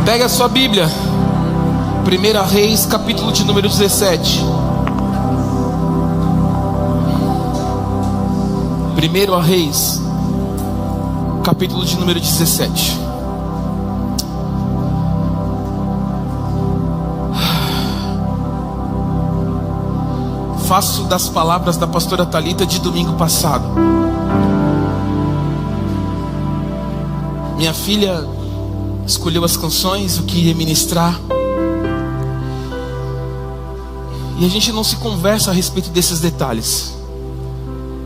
Pega a sua Bíblia, 1 Reis, capítulo de número 17. 1 Reis, capítulo de número 17. Faço das palavras da pastora Thalita de domingo passado. Minha filha escolheu as canções, o que ia ministrar, e a gente não se conversa a respeito desses detalhes.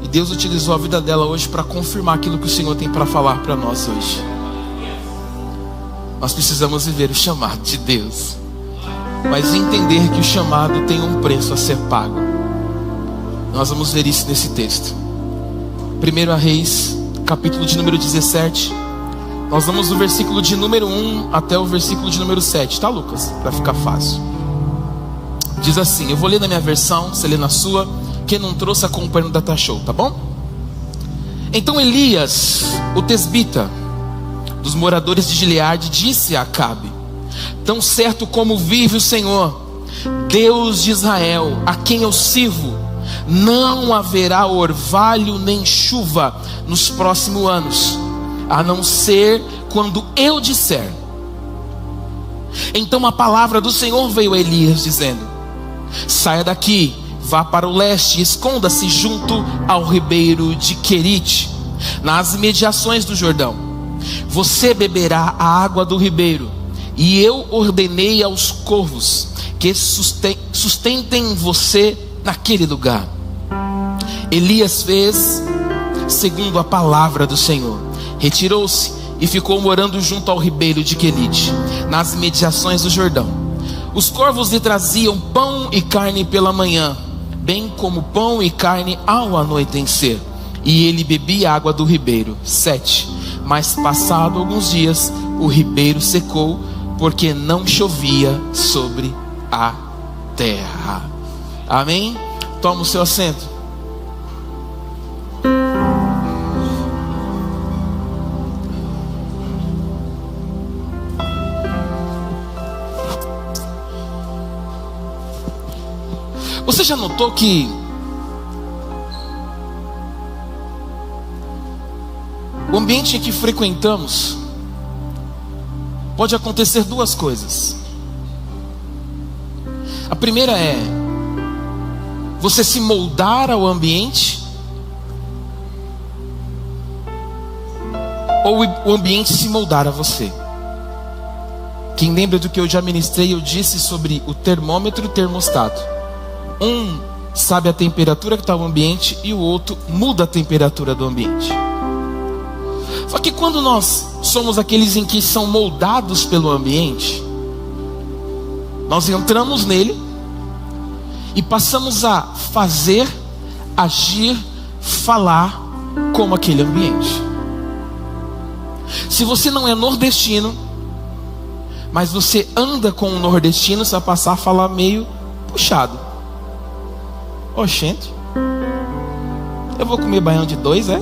E Deus utilizou a vida dela hoje para confirmar aquilo que o Senhor tem para falar para nós hoje. Nós precisamos viver o chamado de Deus, mas entender que o chamado tem um preço a ser pago. Nós vamos ver isso nesse texto. 1 Reis, capítulo de número 17. Nós vamos do versículo de número 1 até o versículo de número 7, tá, Lucas? Para ficar fácil. Diz assim, eu vou ler na minha versão, você lê na sua. Quem não trouxe, acompanha no Data Show, tá bom? Então Elias, o tesbita, dos moradores de Gileade, disse a Acabe: tão certo como vive o Senhor, Deus de Israel, a quem eu sirvo, não haverá orvalho nem chuva nos próximos anos, a não ser quando eu disser. Então a palavra do Senhor veio a Elias dizendo: saia daqui, vá para o leste e esconda-se junto ao ribeiro de Querite, nas imediações do Jordão. Você beberá a água do ribeiro, e eu ordenei aos corvos que sustentem você naquele lugar. Elias fez segundo a palavra do Senhor. Retirou-se e ficou morando junto ao ribeiro de Querite, nas imediações do Jordão. Os corvos lhe traziam pão e carne pela manhã, bem como pão e carne ao anoitecer, e ele bebia água do ribeiro. 7. Mas passado alguns dias, o ribeiro secou, porque não chovia sobre a terra. Amém? Toma o seu assento. Você já notou que o ambiente em que frequentamos pode acontecer duas coisas. A primeira é você se moldar ao ambiente, ou o ambiente se moldar a você. Quem lembra do que eu já ministrei, eu disse sobre o termômetro e o termostato. Um sabe a temperatura que está o ambiente e o outro muda a temperatura do ambiente. Só que quando nós somos aqueles em que são moldados pelo ambiente, nós entramos nele e passamos a fazer, agir, falar como aquele ambiente. Se você não é nordestino, mas você anda com um nordestino, você vai passar a falar meio puxado. Oxente, eu vou comer baião de 2, é?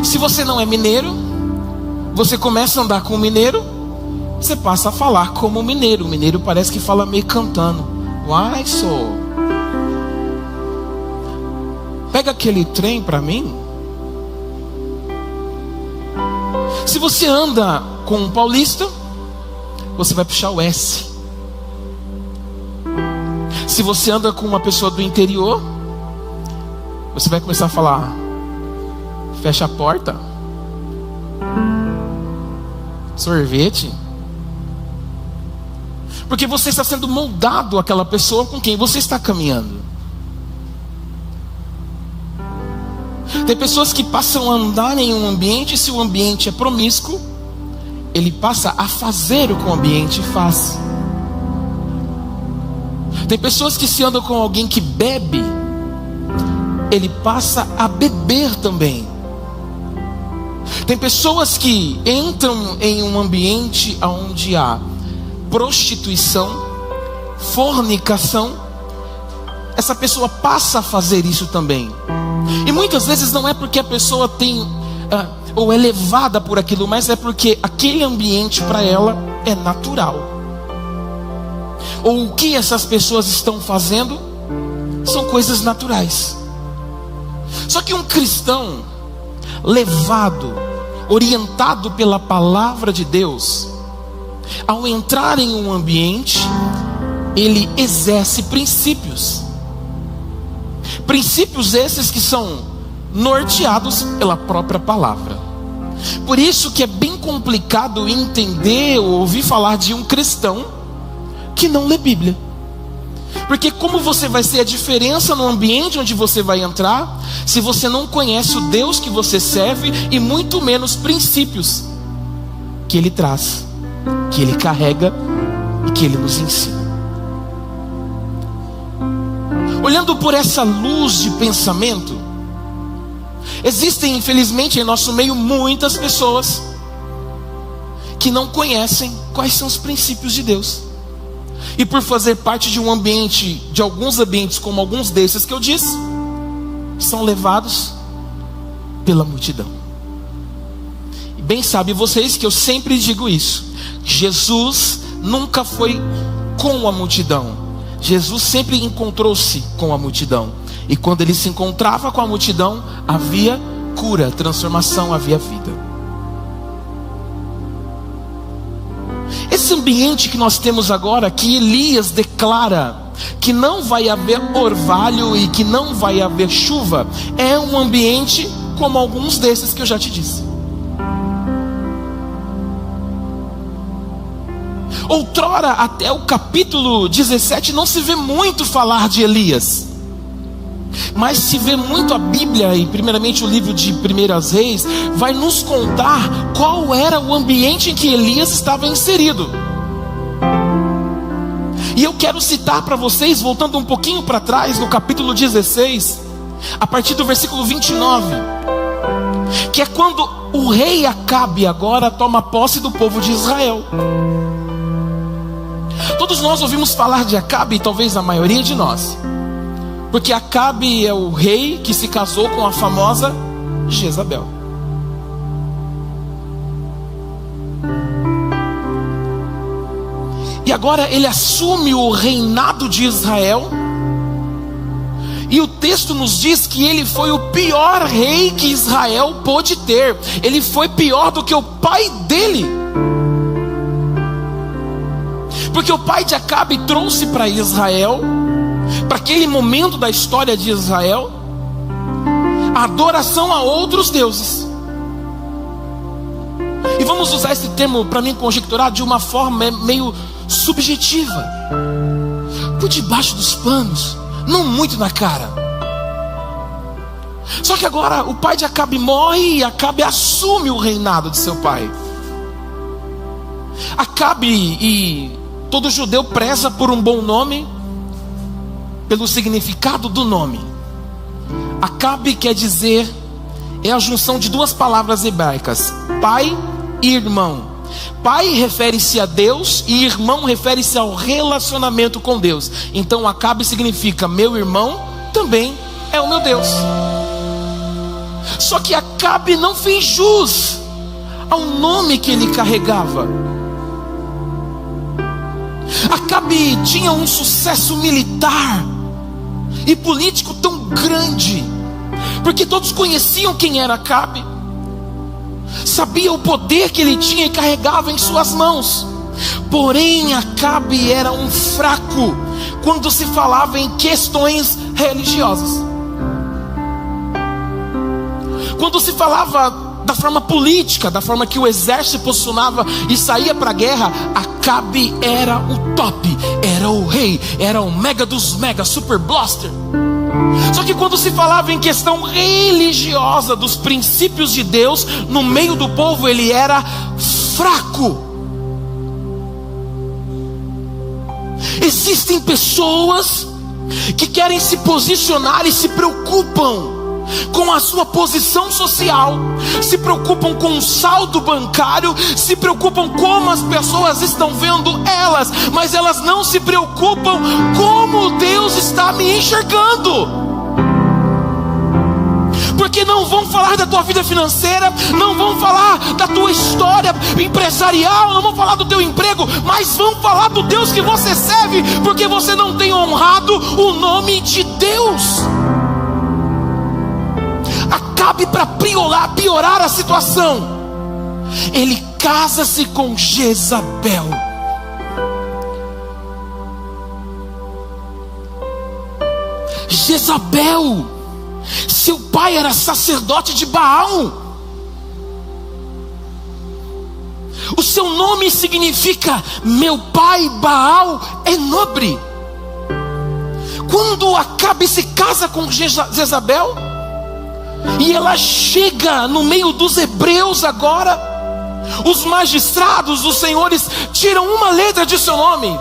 Se você não é mineiro, você começa a andar com o mineiro, você passa a falar como mineiro. O mineiro parece que fala meio cantando. Uai, sou. Pega aquele trem para mim. Se você anda com um paulista, você vai puxar o S. Se você anda com uma pessoa do interior, você vai começar a falar: fecha a porta, sorvete. Porque você está sendo moldado àquela pessoa com quem você está caminhando. Tem pessoas que passam a andar em um ambiente, e se o ambiente é promíscuo, ele passa a fazer o que o ambiente faz. Tem pessoas que se andam com alguém que bebe, ele passa a beber também. Tem pessoas que entram em um ambiente onde há prostituição, fornicação, essa pessoa passa a fazer isso também. E muitas vezes não é porque a pessoa tem ou é levada por aquilo, mas é porque aquele ambiente para ela é natural. Ou o que essas pessoas estão fazendo são coisas naturais. Só que um cristão levado, orientado pela palavra de Deus, ao entrar em um ambiente, ele exerce princípios. Princípios esses que são norteados pela própria palavra. Por isso que é bem complicado entender ou ouvir falar de um cristão que não lê Bíblia. Porque como você vai ser a diferença no ambiente onde você vai entrar, se você não conhece o Deus que você serve e muito menos princípios que Ele traz, que Ele carrega e que Ele nos ensina. Olhando por essa luz de pensamento, existem infelizmente em nosso meio muitas pessoas que não conhecem quais são os princípios de Deus. E por fazer parte de um ambiente, de alguns ambientes como alguns desses que eu disse, são levados pela multidão. E bem sabem vocês que eu sempre digo isso: Jesus nunca foi com a multidão, Jesus sempre encontrou-se com a multidão. E quando ele se encontrava com a multidão, havia cura, transformação, havia vida. Esse ambiente que nós temos agora, que Elias declara que não vai haver orvalho e que não vai haver chuva, é um ambiente como alguns desses que eu já te disse. Outrora, até o capítulo 17, não se vê muito falar de Elias, mas se vê muito a Bíblia, e primeiramente o livro de 1 Reis, vai nos contar qual era o ambiente em que Elias estava inserido. E eu quero citar para vocês, voltando um pouquinho para trás, no capítulo 16, a partir do versículo 29, que é quando o rei Acabe agora toma posse do povo de Israel. Todos nós ouvimos falar de Acabe, talvez a maioria de nós, porque Acabe é o rei que se casou com a famosa Jezabel. E agora ele assume o reinado de Israel. E o texto nos diz que ele foi o pior rei que Israel pôde ter. Ele foi pior do que o pai dele. Porque o pai de Acabe trouxe para Israel, para aquele momento da história de Israel, a adoração a outros deuses. E vamos usar esse termo para mim conjecturar de uma forma meio subjetiva, por debaixo dos panos, não muito na cara. Só que agora o pai de Acabe morre e Acabe assume o reinado de seu pai. Acabe, e todo judeu preza por um bom nome, pelo significado do nome. Acabe quer dizer, é a junção de duas palavras hebraicas, pai e irmão. Pai refere-se a Deus e irmão refere-se ao relacionamento com Deus. Então Acabe significa meu irmão também é o meu Deus. Só que Acabe não fez jus ao nome que ele carregava. Acabe tinha um sucesso militar e político tão grande, porque todos conheciam quem era Acabe, sabia o poder que ele tinha e carregava em suas mãos. Porém Acabe era um fraco quando se falava em questões religiosas. Quando se falava da forma política, da forma que o exército posicionava e saía para a guerra, Acabe era o top, era o rei, era o mega dos mega, super blaster. Só que quando se falava em questão religiosa, dos princípios de Deus, no meio do povo ele era fraco. Existem pessoas que querem se posicionar e se preocupam com a sua posição social, se preocupam com o saldo bancário, se preocupam como as pessoas estão vendo elas, mas elas não se preocupam como Deus está me enxergando. porque não vão falar da tua vida financeira, não vão falar da tua história empresarial, não vão falar do teu emprego, mas vão falar do Deus que você serve, porque você não tem honrado o nome de Deus. Acabe, para piorar a situação, ele casa-se com Jezabel. Jezabel, seu pai era sacerdote de Baal. O seu nome significa: meu pai Baal é nobre. Quando Acabe se casa com Jezabel, e ela chega no meio dos hebreus agora, os magistrados, os senhores, tiram uma letra de seu nome,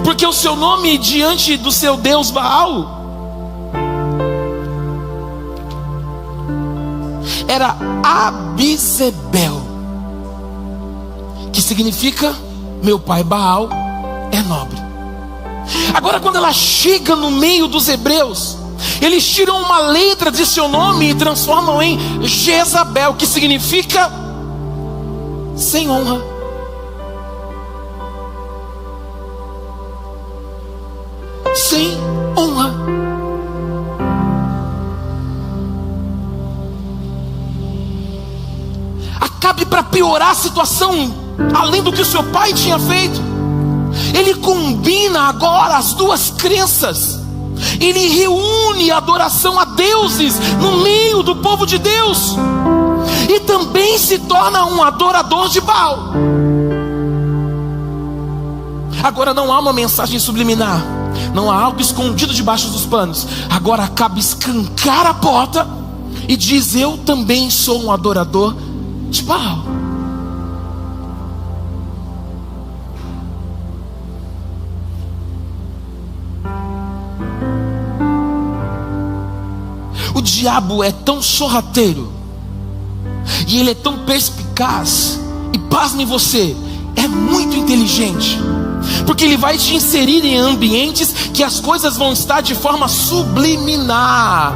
porque o seu nome diante do seu Deus Baal era Abizebel, que significa: meu pai Baal é nobre. Agora, quando ela chega no meio dos hebreus, eles tiram uma letra de seu nome e transformam em Jezabel, que significa sem honra. Sem honra. Acabe, para piorar a situação, além do que o seu pai tinha feito, ele combina agora as duas crenças. Ele reúne a adoração a deuses no meio do povo de Deus, e também se torna um adorador de Baal. Agora não há uma mensagem subliminar, não há algo escondido debaixo dos panos. Agora Acabe escancara a porta e diz: eu também sou um adorador de Baal. O diabo é tão sorrateiro, e ele é tão perspicaz, e pasme você, é muito inteligente, porque ele vai te inserir em ambientes que as coisas vão estar de forma subliminar.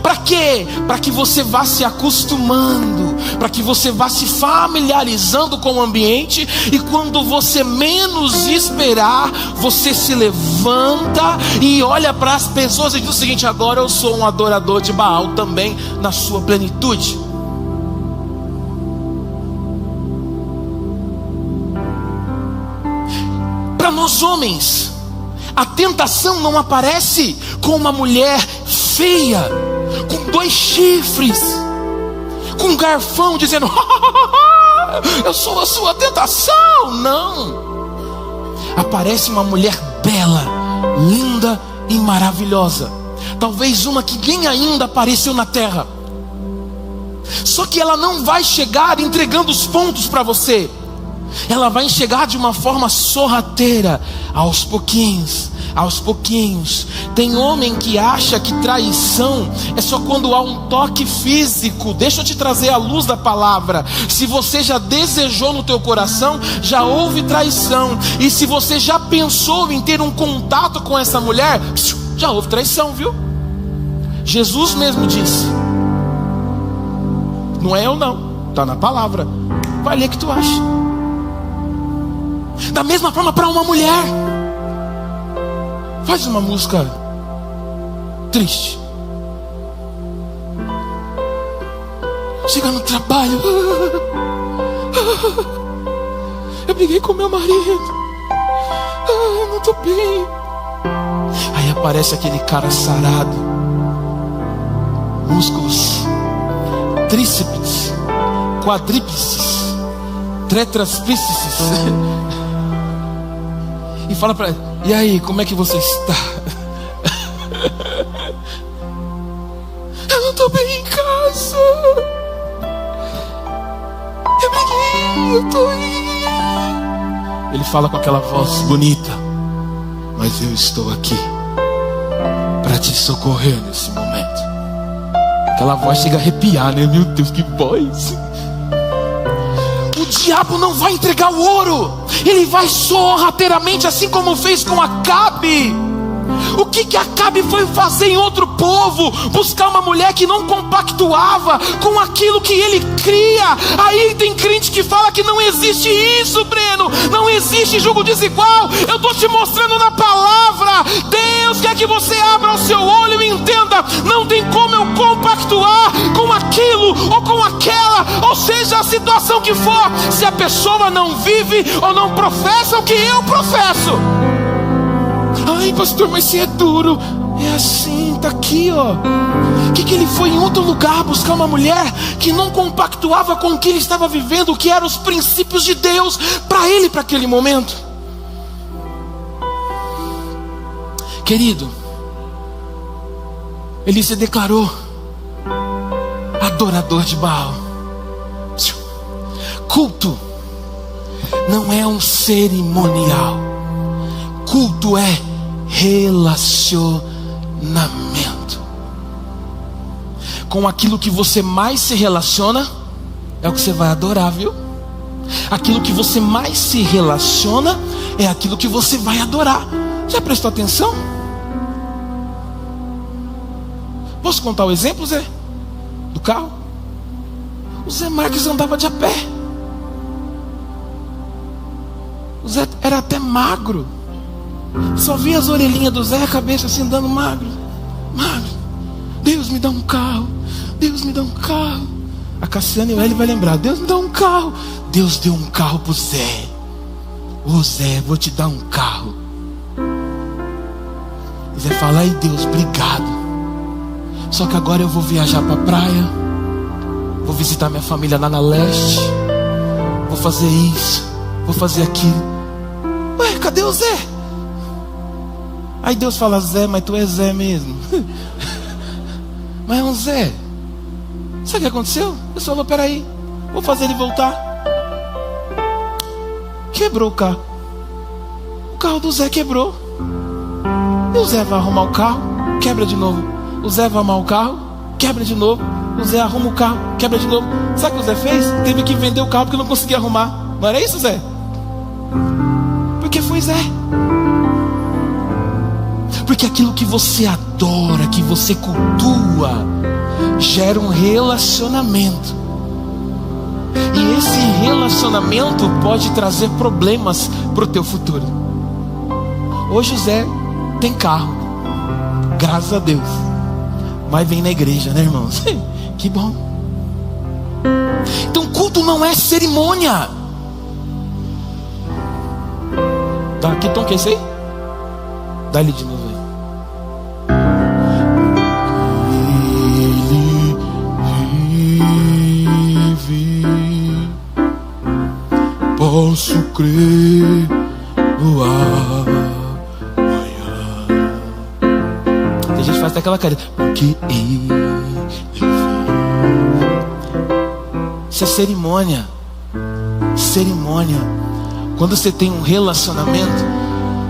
Para quê? Para que você vá se acostumando, para que você vá se familiarizando com o ambiente, e quando você menos esperar, você se levanta e olha para as pessoas e diz o seguinte: agora eu sou um adorador de Baal também, na sua plenitude. Para nós homens, a tentação não aparece com uma mulher feia, com 2 chifres, com um garfão dizendo: eu sou a sua tentação. Não. Aparece uma mulher bela, linda e maravilhosa, talvez uma que nem ainda apareceu na terra. Só que ela não vai chegar entregando os pontos para você. Ela vai chegar de uma forma sorrateira, aos pouquinhos, aos pouquinhos. Tem homem que acha que traição é só quando há um toque físico. Deixa eu te trazer a luz da palavra. Se você já desejou no teu coração, já houve traição. E se você já pensou em ter um contato com essa mulher, já houve traição, viu? Jesus mesmo disse. Não é eu não, está na palavra. Vai ler o que tu acha. Da mesma forma para uma mulher. Faz uma música triste. Chega no trabalho: eu briguei com meu marido, eu não estou bem. Aí aparece aquele cara sarado, músculos, tríceps, quadríceps, tetraspíceps, e fala para ele: e aí, como é que você está? Eu não estou bem em casa, eu briguei, eu estou aí. Ele fala com aquela voz bonita: mas eu estou aqui para te socorrer nesse momento. Aquela voz chega a arrepiar, né? Meu Deus, que voz! O diabo não vai entregar o ouro, ele vai sorrateiramente, assim como fez com Acabe. O que Acabe foi fazer em outro povo? Buscar uma mulher que não compactuava com aquilo que ele cria. Aí tem crente que fala que não existe isso, Breno, não existe julgo desigual. Eu estou te mostrando na palavra. Deus quer que você abra o seu olho e entenda: não tem como eu compactuar com aquilo ou com aquela, ou seja, a situação que for, se a pessoa não vive ou não professa o que eu professo. Ai, pastor, mas se é duro. É assim, tá aqui, ó. Que ele foi em outro lugar buscar uma mulher que não compactuava com o que ele estava vivendo, o que eram os princípios de Deus para ele, para aquele momento. Querido, ele se declarou adorador de Baal. Culto não é um cerimonial. Culto é relacionamento. Com aquilo que você mais se relaciona é o que você vai adorar, viu? Aquilo que você mais se relaciona é aquilo que você vai adorar. Já prestou atenção? Posso contar o exemplo, Zé? Do carro? O Zé Marques andava de a pé. O Zé era até magro. Só via as orelhinhas do Zé, a cabeça assim andando magro. Deus me dá um carro. Deus me dá um carro. A Cassiane e o Eli vai lembrar: Deus me dá um carro. Deus deu um carro pro Zé. Ô Zé, vou te dar um carro. O Zé fala: ai Deus, obrigado. Só que agora eu vou viajar pra praia, vou visitar minha família lá na leste, vou fazer isso, vou fazer aquilo. Ué, cadê o Zé? Aí Deus fala: Zé, mas tu é Zé mesmo. Mas é um Zé. Sabe o que aconteceu? Deus falou: peraí, vou fazer ele voltar. Quebrou o carro. O carro do Zé quebrou. E o Zé vai arrumar o carro, quebra de novo. O Zé vai arrumar o carro, quebra de novo. O Zé arruma o carro, quebra de novo. Sabe o que o Zé fez? Teve que vender o carro porque não conseguia arrumar. Não era isso, Zé? Porque foi Zé. Porque aquilo que você adora, que você cultua, gera um relacionamento. E esse relacionamento pode trazer problemas para o teu futuro. Hoje o Zé tem carro, graças a Deus. Mas vem na igreja, né, irmãos? Que bom. Então culto não é cerimônia. Tá, que tom que é esse aí? Dá ele de novo aí. Ele vive, posso crer no amanhã. Tem gente que faz até aquela cara, porque ele vive. Isso é cerimônia. Cerimônia. Quando você tem um relacionamento,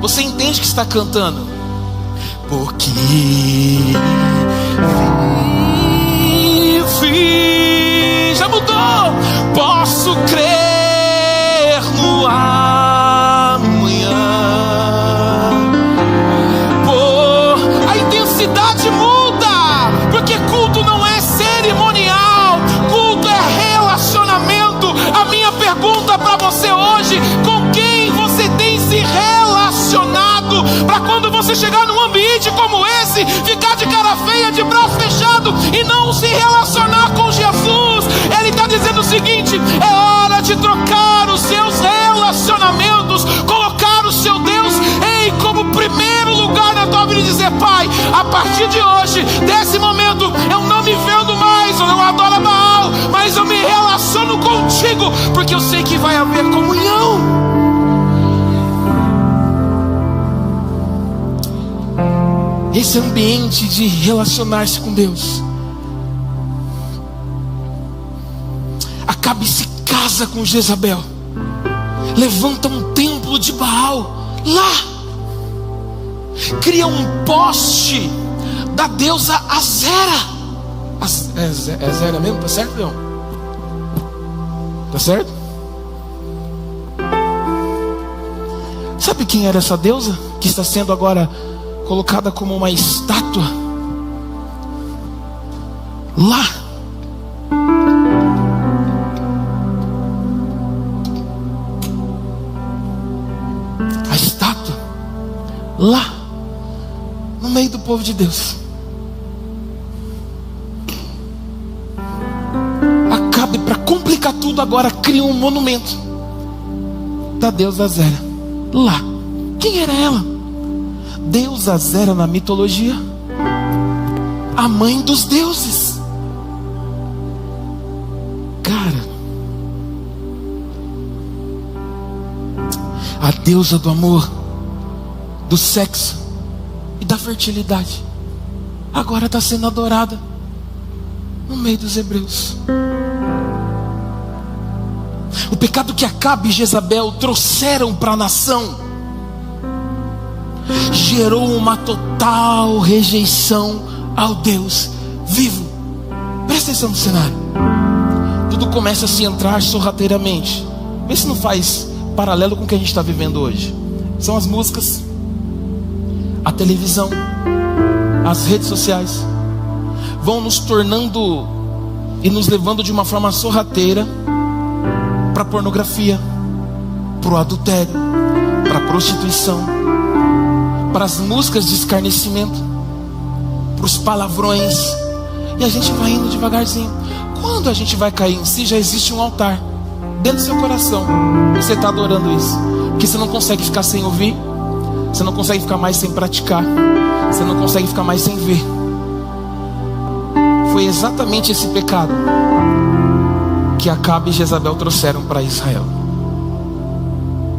você entende que está cantando. Porque vive. Já mudou. Posso crer no amanhã. Pô, a intensidade muda. Porque culto não é cerimonial. Culto é relacionamento. A minha pergunta para você hoje: com quem você tem se relacionado? Para quando você chegar num ambiente como esse, ficar de cara feia, de braço fechado e não se relacionar com Jesus. Ele está dizendo o seguinte: é hora de trocar os seus relacionamentos, colocar o seu Deus como primeiro lugar na tua vida e dizer: Pai, a partir de hoje, desse momento, eu não me vendo mais, eu não adoro Baal, mas eu me relaciono contigo, porque eu sei que vai haver comunhão. Esse ambiente de relacionar-se com Deus. Acabe se casa com Jezabel, levanta um templo de Baal lá, cria um poste da deusa Azera. É Azera mesmo? Tá certo, Leão? Tá certo? Sabe quem era essa deusa que está sendo agora colocada como uma estátua lá. A estátua lá no meio do povo de Deus. Acabe, para complicar tudo, agora cria um monumento da deusa Zera lá. Quem era ela? Deusa Zera na mitologia, a mãe dos deuses. Cara, a deusa do amor, do sexo e da fertilidade, agora está sendo adorada no meio dos hebreus. O pecado que Acabe e Jezabel trouxeram para a nação gerou uma total rejeição ao Deus vivo. Presta atenção no cenário. Tudo começa a se entrar sorrateiramente. Vê se não faz paralelo com o que a gente está vivendo hoje. São as músicas, a televisão, as redes sociais vão nos tornando e nos levando de uma forma sorrateira para a pornografia, para o adultério, para a prostituição, para as músicas de escarnecimento, para os palavrões. E a gente vai indo devagarzinho. Quando a gente vai cair em si, já existe um altar dentro do seu coração. Você está adorando isso, porque você não consegue ficar sem ouvir, você não consegue ficar mais sem praticar, você não consegue ficar mais sem ver. Foi exatamente esse pecado que Acabe e Jezabel trouxeram para Israel.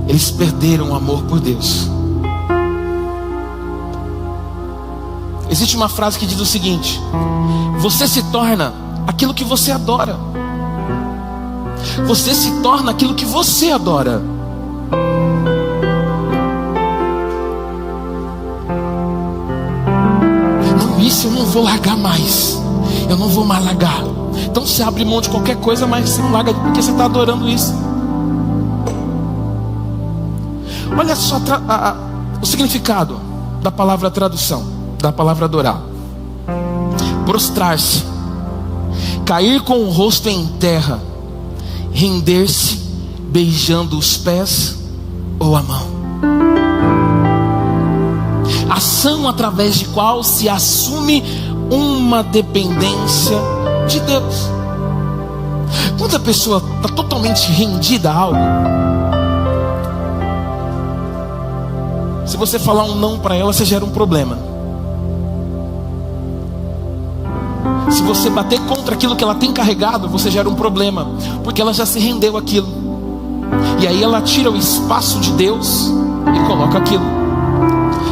Eles perderam o amor por Deus. Existe uma frase que diz o seguinte: você se torna aquilo que você adora. Você se torna aquilo que você adora. Não, isso eu não vou largar mais. Eu não vou mais largar. Então você abre mão de qualquer coisa, mas você não larga porque você está adorando isso. Olha só o significado da palavra tradução, da palavra adorar: prostrar-se, cair com o rosto em terra, render-se beijando os pés ou a mão. Ação através de qual se assume uma dependência de Deus. Quando a pessoa está totalmente rendida a algo, se você falar um não para ela, você gera um problema. Se você bater contra aquilo que ela tem carregado, você gera um problema, porque ela já se rendeu àquilo. E aí ela tira o espaço de Deus e coloca aquilo.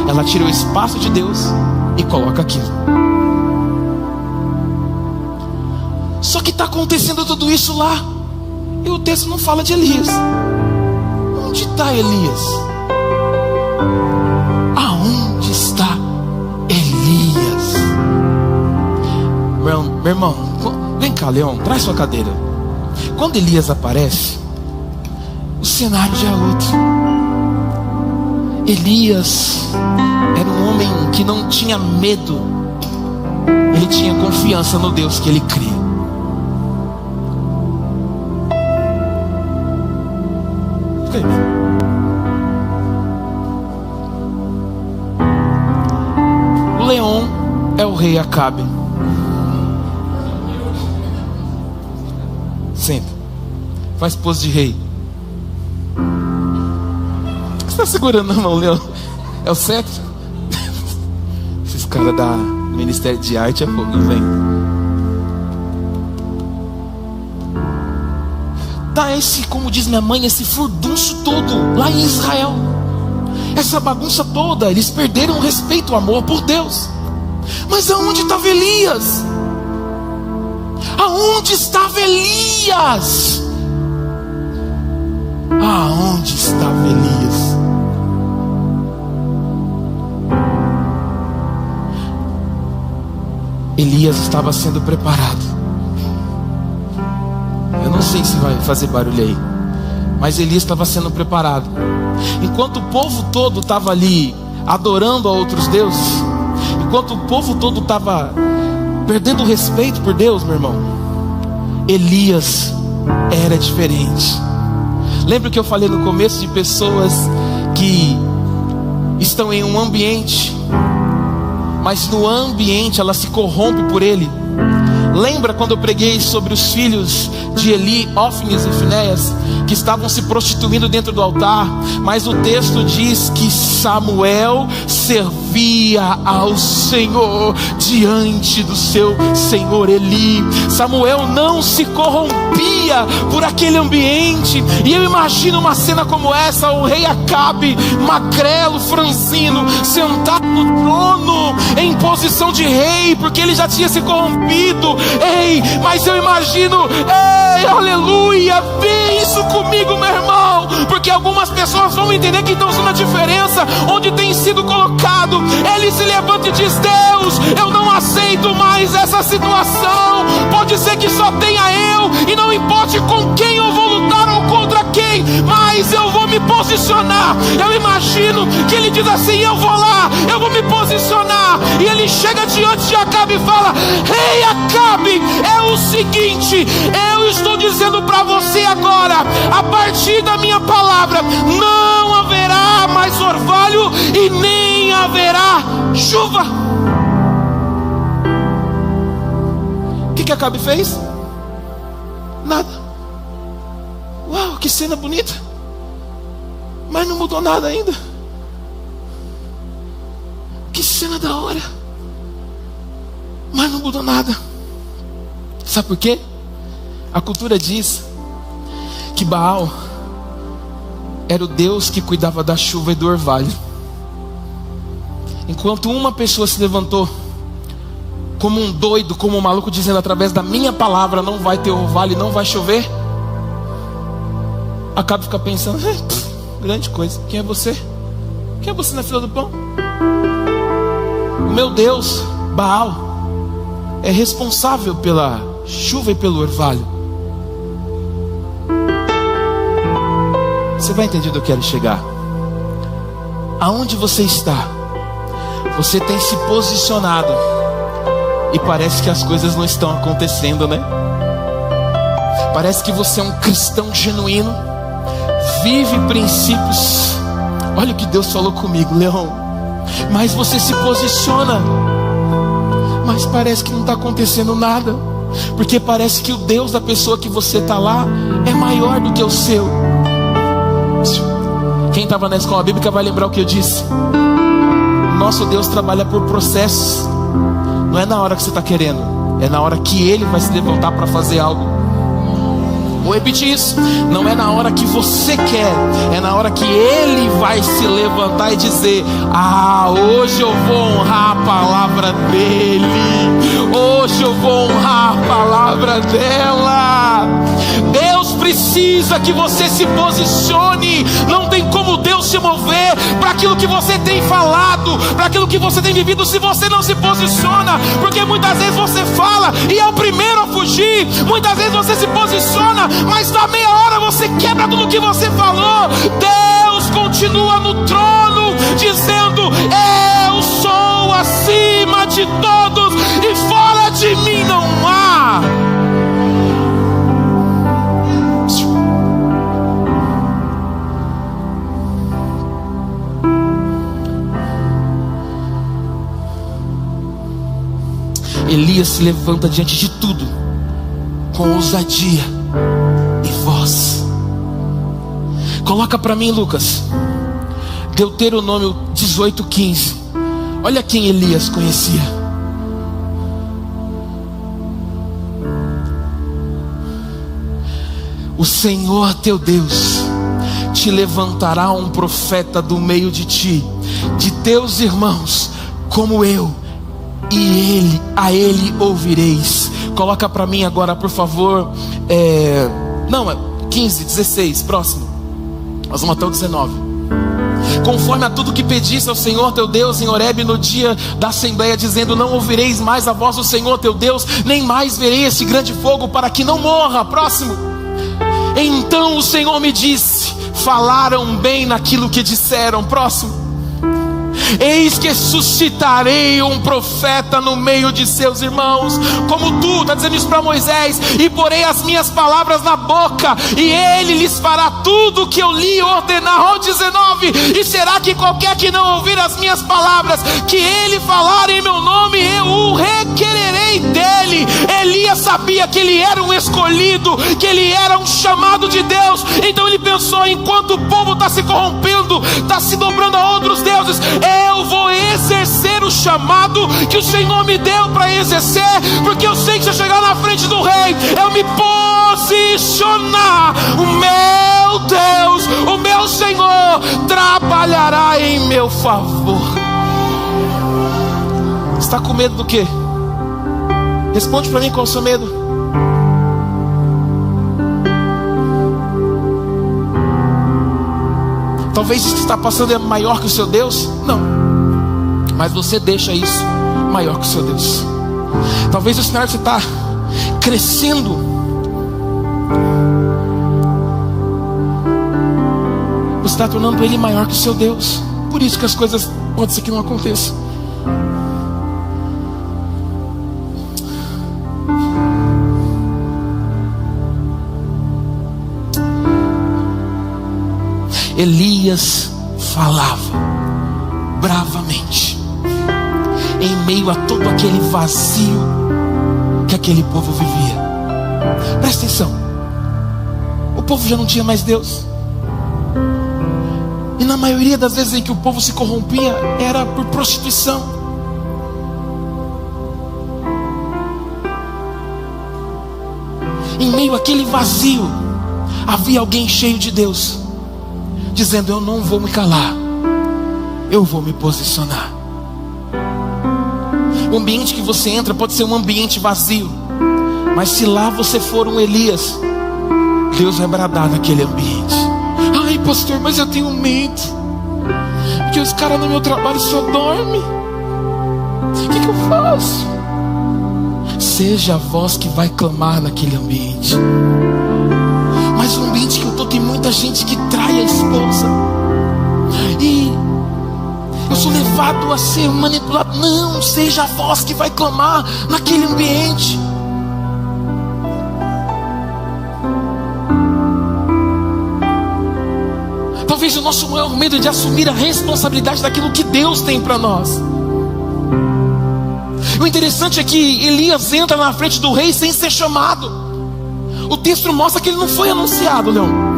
Ela tira o espaço de Deus e coloca aquilo. Só que está acontecendo tudo isso lá, e o texto não fala de Elias. Onde está Elias? Aonde está Elias? Meu irmão, vem cá, Leão, traz sua cadeira. Quando Elias aparece, o cenário já é outro. Elias era um homem que não tinha medo. Ele tinha confiança no Deus que ele cria. O leão é o rei Acabe. Senta. Faz pose de rei. O que você está segurando na mão, leão? É o cetro? Esses caras da Ministério de Arte é fogo, vem. Tá esse, como diz minha mãe, esse furdunço todo lá em Israel. Essa bagunça toda. Eles perderam o respeito, o amor por Deus. Mas aonde estava Elias? Aonde estava Elias? Aonde estava Elias? Elias estava sendo preparado. Eu não sei se vai fazer barulho aí, mas Elias estava sendo preparado. Enquanto o povo todo estava ali adorando a outros deuses, enquanto o povo todo estava perdendo o respeito por Deus, meu irmão, Elias era diferente. Lembra que eu falei no começo de pessoas que estão em um ambiente, mas no ambiente ela se corrompe por ele? Lembra quando eu preguei sobre os filhos de Eli, Ófnis e Finéias, que estavam se prostituindo dentro do altar? Mas o texto diz que Samuel servia ao Senhor diante do seu senhor Eli. Samuel não se corrompia por aquele ambiente. E eu imagino uma cena como essa: o rei Acabe, magrelo, franzino, sentado no trono em posição de rei, porque ele já tinha se corrompido. Ei, mas eu imagino, ei, aleluia, vê isso comigo, meu irmão, porque algumas pessoas vão entender que estão sendo a diferença onde tem sido colocado. Ele se levanta e diz: Deus, eu não aceito mais essa situação. Pode ser que só tenha eu, e não importe com quem eu vou lutar ou contra quem, mas eu vou me posicionar. Eu imagino que ele diz assim: eu vou lá, eu vou me posicionar. E ele chega diante de Acabe e fala: Rei Acabe, é o seguinte, eu estou dizendo para você agora, a partir da minha palavra, não haverá mais orvalho e nem haverá chuva. O que Acabe fez? Nada. Uau, que cena bonita, mas não mudou nada ainda. Que cena da hora, mas não mudou nada. Sabe por quê? A cultura diz que Baal era o Deus que cuidava da chuva e do orvalho. Enquanto uma pessoa se levantou como um doido, como um maluco, dizendo: através da minha palavra não vai ter orvalho e não vai chover, Acabe fica pensando: grande coisa, quem é você? Quem é você na fila do pão? O meu Deus, Baal, é responsável pela chuva e pelo orvalho. Você vai entender onde eu quero chegar. Aonde você está, você tem se posicionado, e parece que as coisas não estão acontecendo, né? Parece que você é um cristão genuíno, vive princípios. Olha o que Deus falou comigo, Leão. Mas você se posiciona, mas parece que não está acontecendo nada, porque parece que o Deus da pessoa que você está lá é maior do que o seu. Quem estava na escola bíblica vai lembrar o que eu disse. Nosso Deus trabalha por processos. Não é na hora que você está querendo, é na hora que Ele vai se levantar para fazer algo. Vou repetir isso: não é na hora que você quer, é na hora que Ele vai se levantar e dizer: ah, hoje eu vou honrar a palavra dEle, hoje eu vou honrar a palavra dela. Deus precisa que você se posicione. Não tem como Deus se mover para aquilo que você tem falado, para aquilo que você tem vivido, se você não se posiciona. Porque muitas vezes você fala e é o primeiro a fugir. Muitas vezes você se posiciona, mas na meia hora você quebra tudo que você falou. Deus continua no trono, dizendo: eu sou acima de todos e fora de mim não há. Elias se levanta diante de tudo com ousadia e voz. Coloca para mim, Lucas, Deuteronômio 18:15. Olha quem Elias conhecia. O Senhor teu Deus te levantará um profeta do meio de ti, de teus irmãos, como eu, e a ele ouvireis. Coloca para mim agora, por favor. 15, 16, próximo. Nós vamos até o 19. Conforme a tudo que pedisse ao Senhor teu Deus em Horebe no dia da assembleia, dizendo: não ouvireis mais a voz do Senhor teu Deus, nem mais verei este grande fogo, para que não morra. Próximo. Então o Senhor me disse: falaram bem naquilo que disseram. Próximo. eis que suscitarei um profeta no meio de seus irmãos, como tu, está dizendo isso para Moisés, e porei as minhas palavras na boca, e ele lhes fará tudo o que eu lhe ordenar. 19, e será que qualquer que não ouvir as minhas palavras, que ele falar em meu nome, eu o requererei dele. Elias sabia que ele era um escolhido, que ele era um chamado de Deus. Então ele pensou: enquanto o povo está se corrompendo, está se dobrando a outros deuses, eu vou exercer o chamado que o Senhor me deu para exercer, porque eu sei que se eu chegar na frente do rei, eu me posicionar, o meu Deus, o meu Senhor trabalhará em meu favor. Está com medo do quê? Responde para mim, qual é o seu medo? Talvez isso que está passando é maior que o seu Deus? Não, mas você deixa isso maior que o seu Deus. Talvez o cenário que você está crescendo, você está tornando ele maior que o seu Deus. Por isso que as coisas pode ser que não aconteçam. Elias falava bravamente em meio a todo aquele vazio que aquele povo vivia. Presta atenção, o povo já não tinha mais Deus, e na maioria das vezes em que o povo se corrompia era por prostituição. Em meio àquele vazio havia alguém cheio de Deus, dizendo: eu não vou me calar, eu vou me posicionar. O ambiente que você entra pode ser um ambiente vazio, mas se lá você for um Elias, Deus vai bradar naquele ambiente. Ai, pastor, mas eu tenho medo, porque os caras no meu trabalho só dormem. O que eu faço? Seja a voz que vai clamar naquele ambiente. Mas o ambiente que eu estou tem muita gente que trai a esposa, e eu sou levado a ser manipulado. Não, seja a voz que vai clamar naquele ambiente. Talvez o nosso maior medo é de assumir a responsabilidade daquilo que Deus tem para nós. O interessante é que Elias entra na frente do rei sem ser chamado. O texto mostra que ele não foi anunciado, não.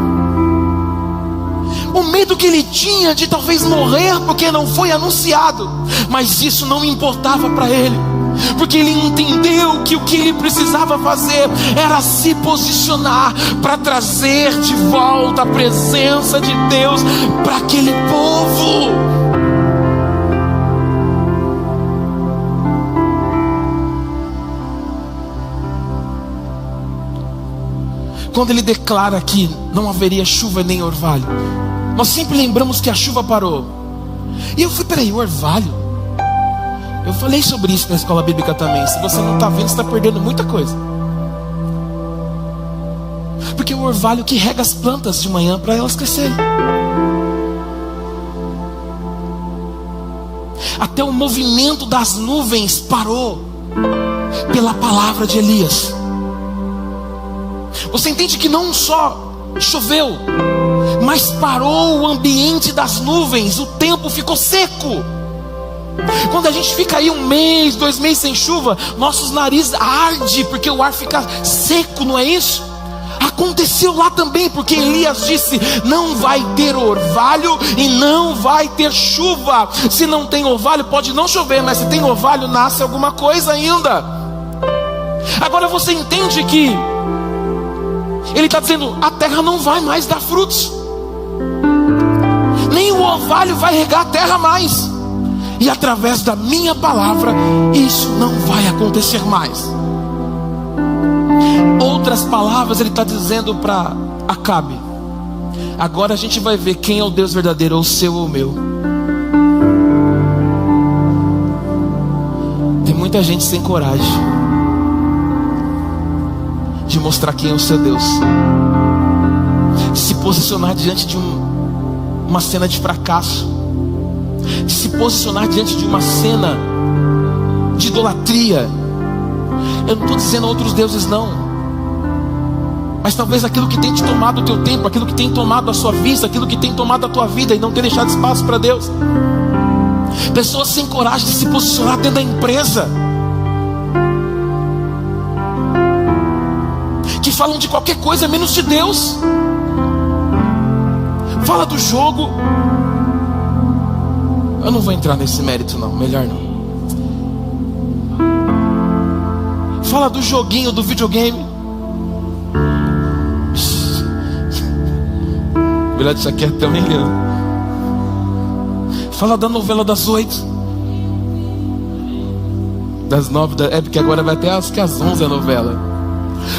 O medo que ele tinha de talvez morrer porque não foi anunciado, mas isso não importava para ele, porque ele entendeu que o que ele precisava fazer era se posicionar para trazer de volta a presença de Deus para aquele povo. Quando ele declara que não haveria chuva nem orvalho, nós sempre lembramos que a chuva parou. E eu falei: peraí, o orvalho? Eu falei sobre isso na escola bíblica também. Se você não está vendo, você está perdendo muita coisa. Porque o orvalho que rega as plantas de manhã para elas crescerem. Até o movimento das nuvens parou pela palavra de Elias. Você entende que não só choveu, mas parou o ambiente das nuvens. O tempo ficou seco. Quando a gente fica aí 1 mês, 2 meses sem chuva, nossos narizes ardem porque o ar fica seco, não é isso? Aconteceu lá também, porque Elias disse: não vai ter orvalho e não vai ter chuva. Se não tem orvalho, pode não chover, mas se tem orvalho, nasce alguma coisa ainda. Agora você entende que ele está dizendo: a terra não vai mais dar frutos, nem o orvalho vai regar a terra mais, e através da minha palavra isso não vai acontecer mais. Outras palavras ele está dizendo para Acabe: agora a gente vai ver quem é o Deus verdadeiro, ou o seu ou o meu. Tem muita gente sem coragem de mostrar quem é o seu Deus, de se posicionar diante de uma cena de fracasso, de se posicionar diante de uma cena de idolatria. Eu não estou dizendo outros deuses não, mas talvez aquilo que tem te tomado o teu tempo, aquilo que tem tomado a sua vista, aquilo que tem tomado a tua vida e não ter deixado espaço para Deus. Pessoas sem coragem de se posicionar dentro da empresa, que falam de qualquer coisa menos de Deus. Fala do jogo. Eu não vou entrar nesse mérito não, melhor não. Fala do joguinho, do videogame. Melhor deixar quieto também, né? Fala da novela das 8, das 9, é porque agora vai até acho que às 11 a novela.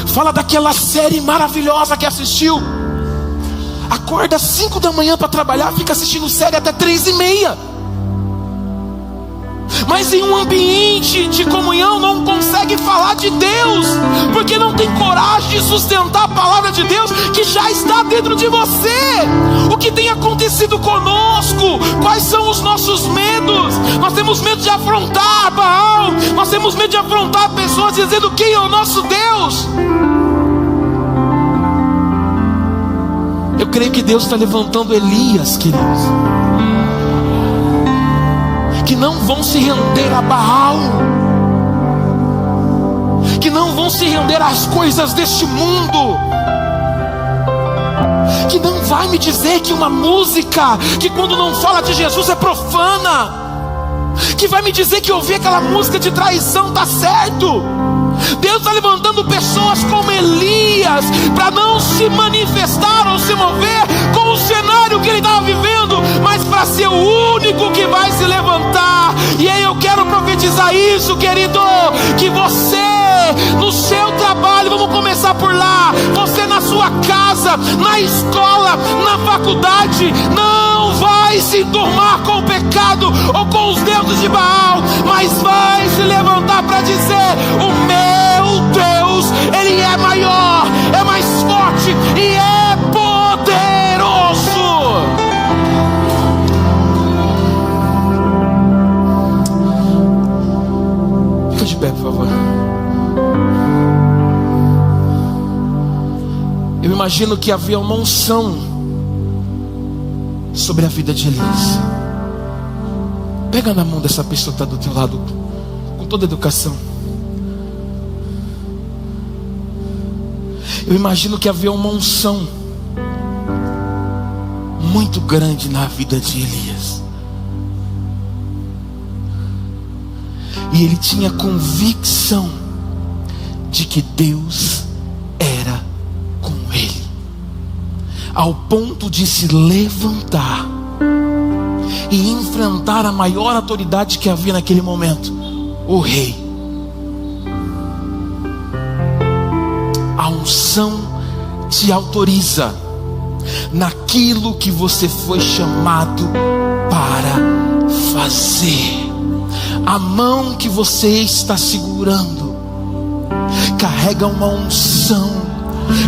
Fala daquela série maravilhosa que assistiu. Acorda às 5 da manhã para trabalhar, fica assistindo série até 3h30. Mas em um ambiente de comunhão não consegue falar de Deus, porque não tem coragem de sustentar a palavra de Deus que já está dentro de você. O que tem acontecido conosco? Quais são os nossos medos? Nós temos medo de afrontar Baal, nós temos medo de afrontar pessoas dizendo quem é o nosso Deus. Eu creio que Deus está levantando Elias, queridos, que não vão se render a Baal, que não vão se render às coisas deste mundo, que não vai me dizer que uma música que quando não fala de Jesus é profana, que vai me dizer que ouvir aquela música de traição está certo. Deus está levantando pessoas como Elias para não se manifestar ou se mover com o cenário que ele estava vivendo, mas para ser o único que vai se levantar. E aí eu quero profetizar isso, querido, que você no seu trabalho, vamos começar por lá, você na sua casa, na escola, na faculdade, não vai se enturmar com o pecado ou com os deuses de Baal, mas vai se levantar para dizer: o meu Deus, Ele é maior, é mais forte e é poderoso. Fica de pé, por favor. Eu imagino que havia uma unção sobre a vida de Elias. Pega na mão dessa pessoa que está do teu lado, com toda a educação. Eu imagino que havia uma unção muito grande na vida de Elias. E ele tinha convicção de que Deus era com ele, ao ponto de se levantar e enfrentar a maior autoridade que havia naquele momento, o rei. A unção te autoriza naquilo que você foi chamado para fazer. A mão que você está segurando carrega uma unção,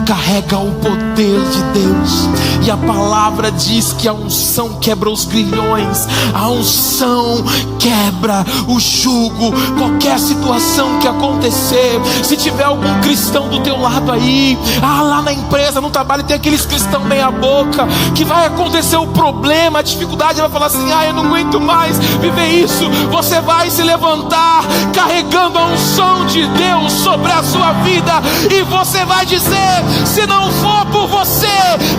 carrega o poder de Deus. E a palavra diz que a unção quebra os grilhões, a unção quebra o jugo. Qualquer situação que acontecer, se tiver algum cristão do teu lado aí, lá na empresa, no trabalho, tem aqueles cristãos meia boca, que vai acontecer o problema, a dificuldade, vai falar assim: eu não aguento mais viver isso. Você vai se levantar carregando a unção de Deus sobre a sua vida, e você vai dizer: se não for por você,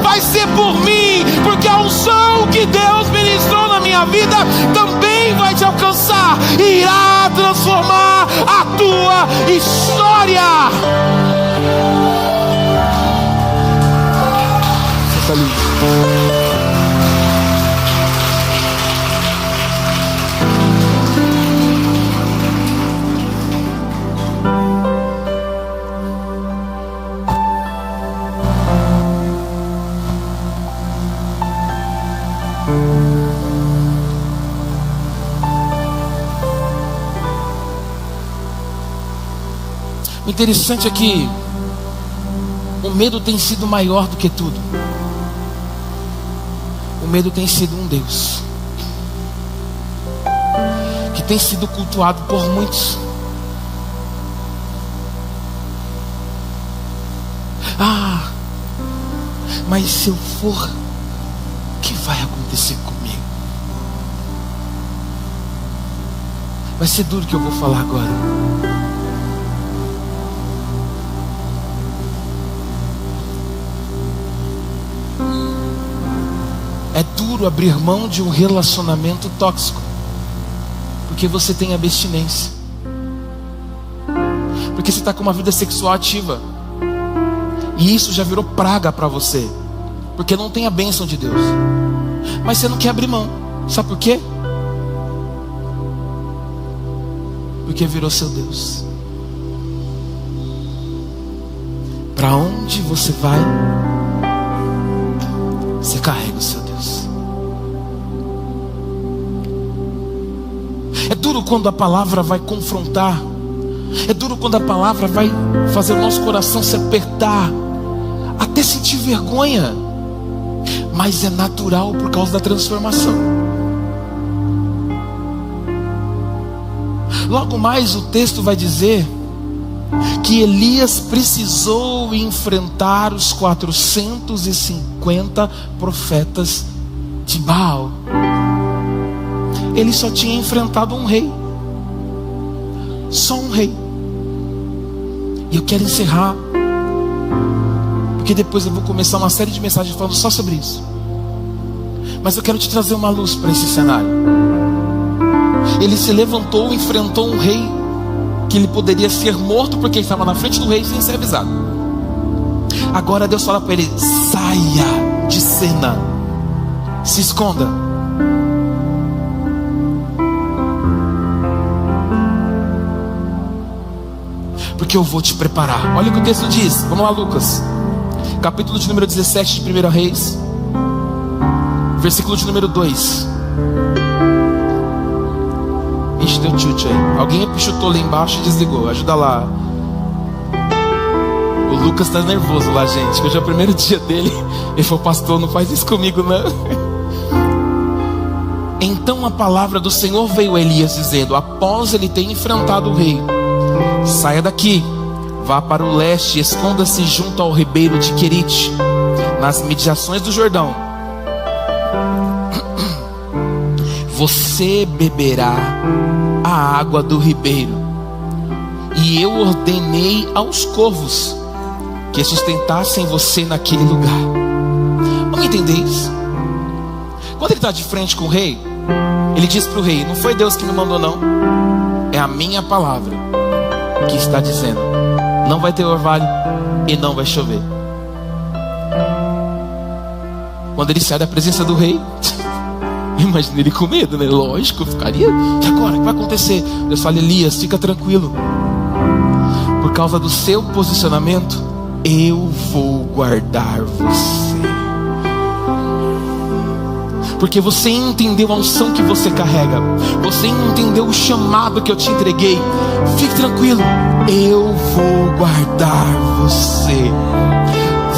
vai ser por mim, porque a unção que Deus ministrou na minha vida também vai te alcançar e irá transformar a tua história. Você tá lindo. O interessante é que o medo tem sido maior do que tudo. O medo tem sido um Deus. tem sido cultuado por muitos. Mas se eu for, o que vai acontecer comigo? Vai ser duro o que eu vou falar agora. É duro abrir mão de um relacionamento tóxico, porque você tem abstinência, porque você está com uma vida sexual ativa, e isso já virou praga para você, porque não tem a bênção de Deus. Mas você não quer abrir mão. Sabe por quê? Porque virou seu Deus. Para onde você vai, você carrega o seu Deus. É duro quando a palavra vai confrontar. É duro quando a palavra vai fazer o nosso coração se apertar, até sentir vergonha. Mas é natural por causa da transformação. Logo mais o texto vai dizer que Elias precisou enfrentar os 450 profetas de Baal. Ele só tinha enfrentado um rei. Só um rei. E eu quero encerrar, porque depois eu vou começar uma série de mensagens falando só sobre isso. Mas eu quero te trazer uma luz para esse cenário. Ele se levantou, enfrentou um rei que ele poderia ser morto, porque ele estava na frente do rei sem ser avisado. Agora Deus fala para ele: saia de cena, se esconda. Porque eu vou te preparar. Olha o que o texto diz. Vamos lá, Lucas, capítulo de número 17 de 1 Reis, versículo de número 2. Ixi, deu chute aí. Alguém chutou lá embaixo e desligou. Ajuda lá. O Lucas tá nervoso lá, gente, que hoje é o primeiro dia dele. Ele falou: pastor, não faz isso comigo não. Então a palavra do Senhor veio a Elias dizendo, após ele ter enfrentado o rei: saia daqui, vá para o leste e esconda-se junto ao ribeiro de Querite, nas imediações do Jordão. Você beberá a água do ribeiro, e eu ordenei aos corvos que sustentassem você naquele lugar. Vamos entender isso? Quando ele está de frente com o rei, ele diz para o rei: não foi Deus que me mandou não, é a minha palavra que está dizendo, não vai ter orvalho e não vai chover. Quando ele sai da presença do rei, imagina ele com medo, né? Lógico, ficaria. E agora, o que vai acontecer? Deus fala: Elias, fica tranquilo, por causa do seu posicionamento, eu vou guardar você. Porque você entendeu a unção que você carrega, você entendeu o chamado que eu te entreguei. Fique tranquilo, eu vou guardar você.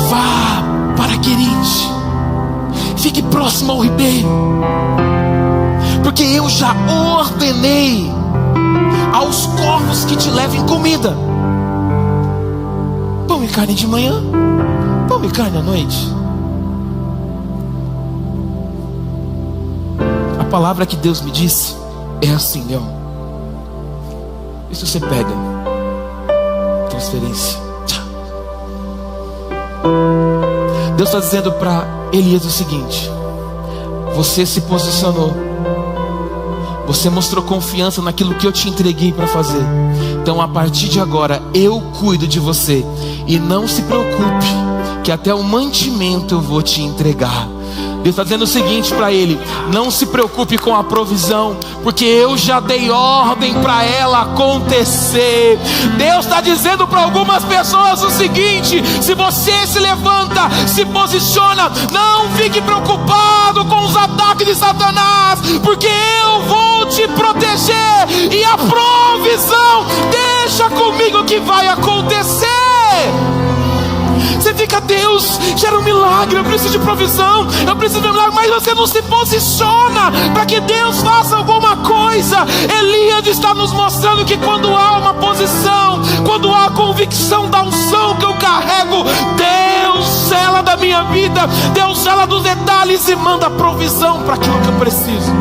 Vá para Querite, fique próximo ao ribeiro, porque eu já ordenei aos corvos que te levem comida. Pão e carne de manhã, pão e carne à noite. A palavra que Deus me disse é assim, Leão. Isso você pega. Transferência. Deus está dizendo para Elias o seguinte: você se posicionou, você mostrou confiança naquilo que eu te entreguei para fazer. Então a partir de agora eu cuido de você. E não se preocupe, que até o mantimento eu vou te entregar. Deus está dizendo o seguinte para ele: não se preocupe com a provisão, porque eu já dei ordem para ela acontecer. Deus está dizendo para algumas pessoas o seguinte: se você se levanta, se posiciona, não fique preocupado com os ataques de Satanás, porque eu vou te proteger, e a provisão deixa comigo que vai acontecer. Você fica glorifica a Deus, gera um milagre. Eu preciso de provisão, eu preciso de um milagre. Mas você não se posiciona para que Deus faça alguma coisa. Elias está nos mostrando que quando há uma posição, quando há a convicção da unção que eu carrego, Deus cela da minha vida, Deus cela dos detalhes e manda provisão para aquilo que eu preciso.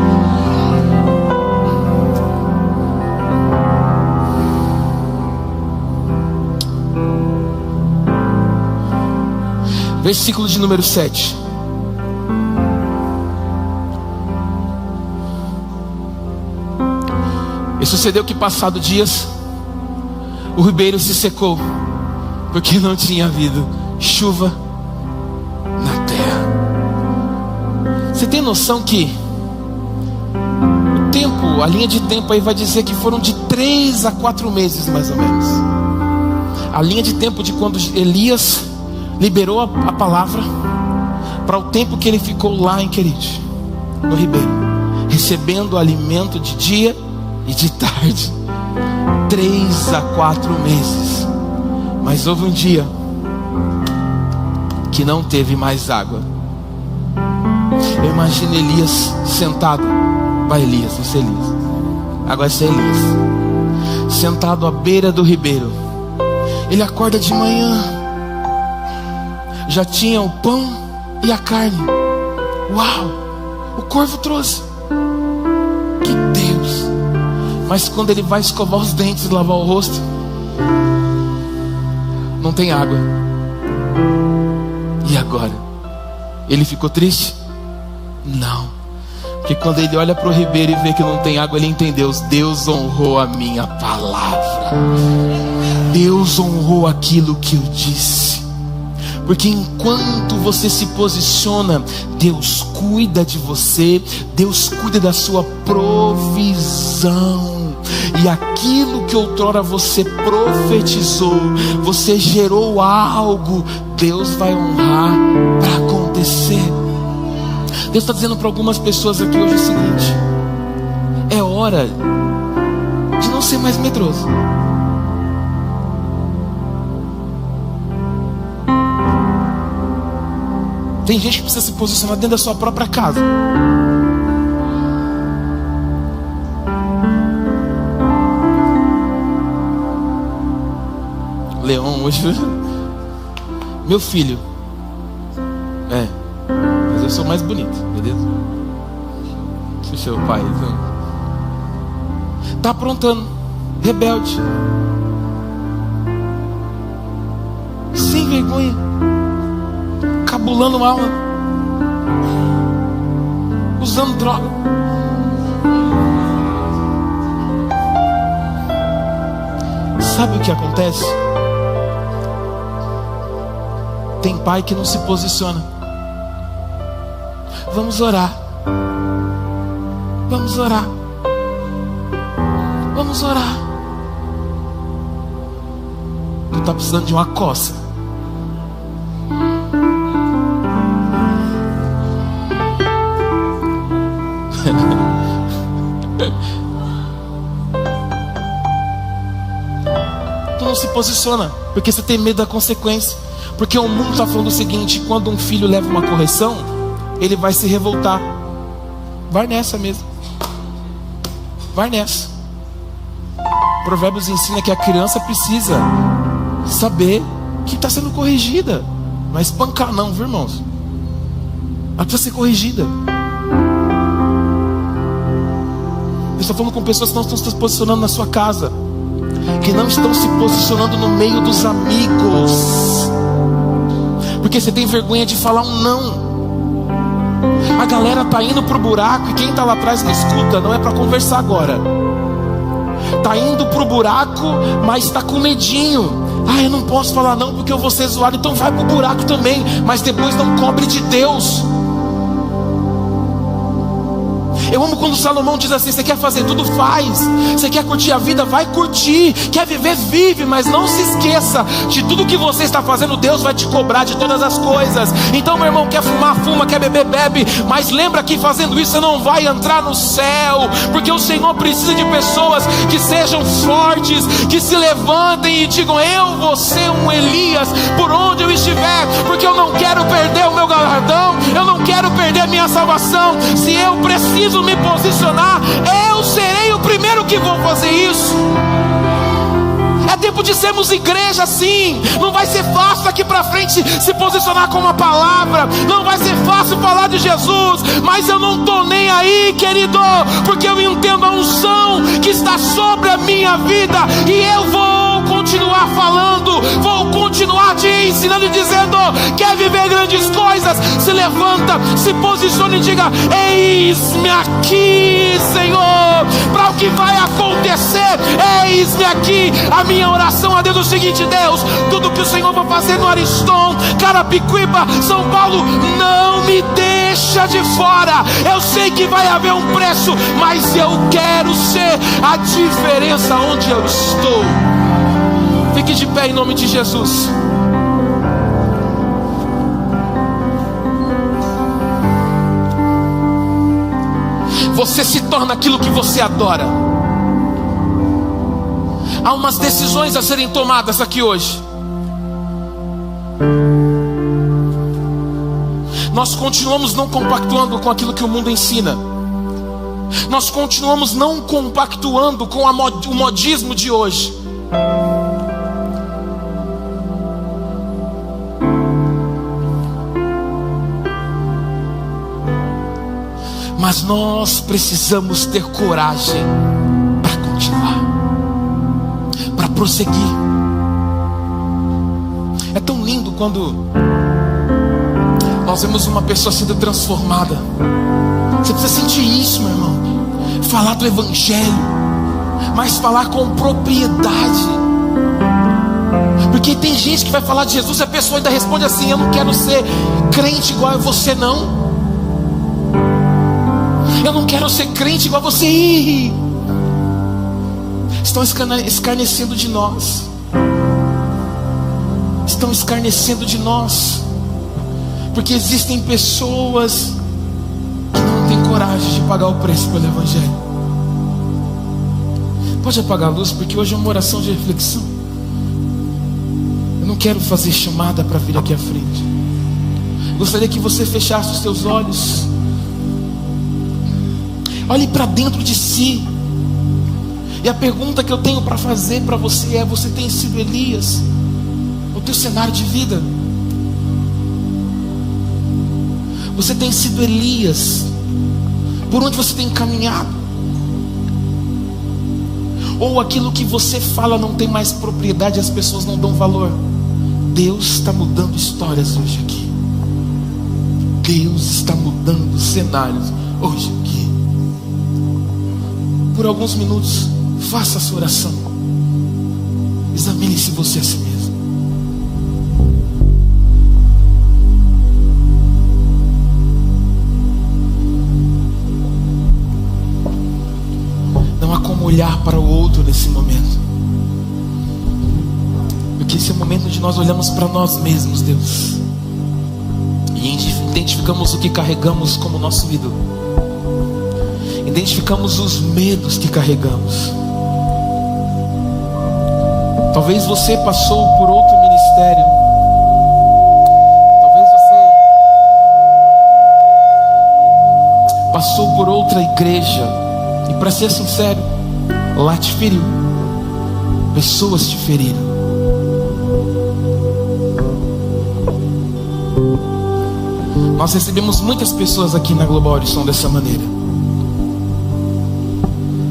Versículo de número 7. E sucedeu que, passado dias, o ribeiro se secou, porque não tinha havido chuva na terra. Você tem noção que o tempo, a linha de tempo aí vai dizer que foram de 3 a 4 meses mais ou menos. A linha de tempo de quando Elias liberou a palavra para o tempo que ele ficou lá em Querite, no ribeiro, recebendo alimento de dia e de tarde. 3 a 4 meses. Mas houve um dia que não teve mais água. Eu imagino Elias sentado. Vai, Elias, você é Elias. Agora você é Elias, sentado à beira do ribeiro. Ele acorda de manhã, já tinha o pão e a carne. Uau, o corvo trouxe. Que Deus. Mas quando ele vai escovar os dentes e lavar o rosto, não tem água. E agora? Ele ficou triste? Não. Porque quando ele olha para o ribeiro e vê que não tem água, ele entendeu: Deus honrou a minha palavra, Deus honrou aquilo que eu disse. Porque enquanto você se posiciona, Deus cuida de você, Deus cuida da sua provisão. E aquilo que outrora você profetizou, você gerou algo, Deus vai honrar para acontecer. Deus está dizendo para algumas pessoas aqui hoje o seguinte: é hora de não ser mais medroso. Tem gente que precisa se posicionar dentro da sua própria casa. Leão hoje, meu filho, mas eu sou mais bonito, beleza? Se o seu pai então tá aprontando, rebelde, sem vergonha, cabulando aula, usando droga. Sabe o que acontece? Tem pai que não se posiciona. Vamos orar. Vamos orar. Vamos orar. Tu está precisando de uma coça. Tu não se posiciona porque você tem medo da consequência. Porque o mundo está falando o seguinte: quando um filho leva uma correção, ele vai se revoltar. Vai nessa mesmo. Vai nessa. Provérbios ensina que a criança precisa saber que está sendo corrigida. Não é espancar não, viu, irmãos? Ela precisa ser corrigida. Eu estou falando com pessoas que não estão se posicionando na sua casa, que não estão se posicionando no meio dos amigos, porque você tem vergonha de falar um não. A galera tá indo pro buraco e quem tá lá atrás não escuta. Não é para conversar agora. Tá indo pro buraco, mas tá com medinho. Eu não posso falar não porque eu vou ser zoado. Então vai pro buraco também, mas depois não cobre de Deus. Eu amo quando Salomão diz assim: você quer fazer tudo, faz. Você quer curtir a vida, vai curtir. Quer viver, vive. Mas não se esqueça de tudo que você está fazendo, Deus vai te cobrar de todas as coisas. Então, meu irmão, quer fumar, fuma, quer beber, bebe. Mas lembra que fazendo isso você não vai entrar no céu, porque o Senhor precisa de pessoas que sejam fortes, que se levantem e digam: eu vou ser um Elias por onde eu estiver, porque eu não quero perder o meu galardão, eu não quero perder a minha salvação. Se eu preciso me posicionar, eu serei o primeiro que vou fazer isso. É tempo de sermos igreja, sim. Não vai ser fácil daqui para frente se posicionar com uma palavra, não vai ser fácil falar de Jesus, mas eu não estou nem aí, querido, porque eu entendo a unção que está sobre a minha vida, e eu vou continuar falando, vou continuar te ensinando e dizendo: quer viver grandes coisas? Se levanta, se posicione e diga: eis-me aqui, Senhor, para o que vai acontecer. Eis-me aqui. A minha oração a Deus é o seguinte: Deus, tudo que o Senhor vai fazer no Ariston, Carapicuíba, São Paulo, não me deixa de fora. Eu sei que vai haver um preço, mas eu quero ser a diferença onde eu estou. Fique de pé em nome de Jesus. Você se torna aquilo que você adora. Há umas decisões a serem tomadas aqui hoje. Nós continuamos não compactuando com aquilo que o mundo ensina. Nós continuamos não compactuando com o modismo de hoje. Mas nós precisamos ter coragem para continuar, para prosseguir. É tão lindo quando nós vemos uma pessoa sendo transformada. Você precisa sentir isso, meu irmão. Falar do Evangelho, mas falar com propriedade. Porque tem gente que vai falar de Jesus e a pessoa ainda responde assim: eu não quero ser crente igual a você, não. Eu não quero ser crente igual a você. Estão escarnecendo de nós. Estão escarnecendo de nós. Porque existem pessoas que não têm coragem de pagar o preço pelo Evangelho. Pode apagar a luz, porque hoje é uma oração de reflexão. Eu não quero fazer chamada para vir aqui à frente. Gostaria que você fechasse os seus olhos. Olhe para dentro de si. E a pergunta que eu tenho para fazer para você é: você tem sido Elias no teu cenário de vida? Você tem sido Elias por onde você tem caminhado? Ou aquilo que você fala não tem mais propriedade, as pessoas não dão valor? Deus está mudando histórias hoje aqui. Deus está mudando cenários hoje aqui. Por alguns minutos, faça a sua oração. Examine-se você a si mesmo. Não há como olhar para o outro nesse momento, porque esse é o momento onde nós olhamos para nós mesmos, Deus, e identificamos o que carregamos como nosso ídolo. Identificamos os medos que carregamos. Talvez você passou por outro ministério. Talvez você passou por outra igreja. E para ser sincero, lá te feriu. Pessoas te feriram. Nós recebemos muitas pessoas aqui na Global Horizon dessa maneira.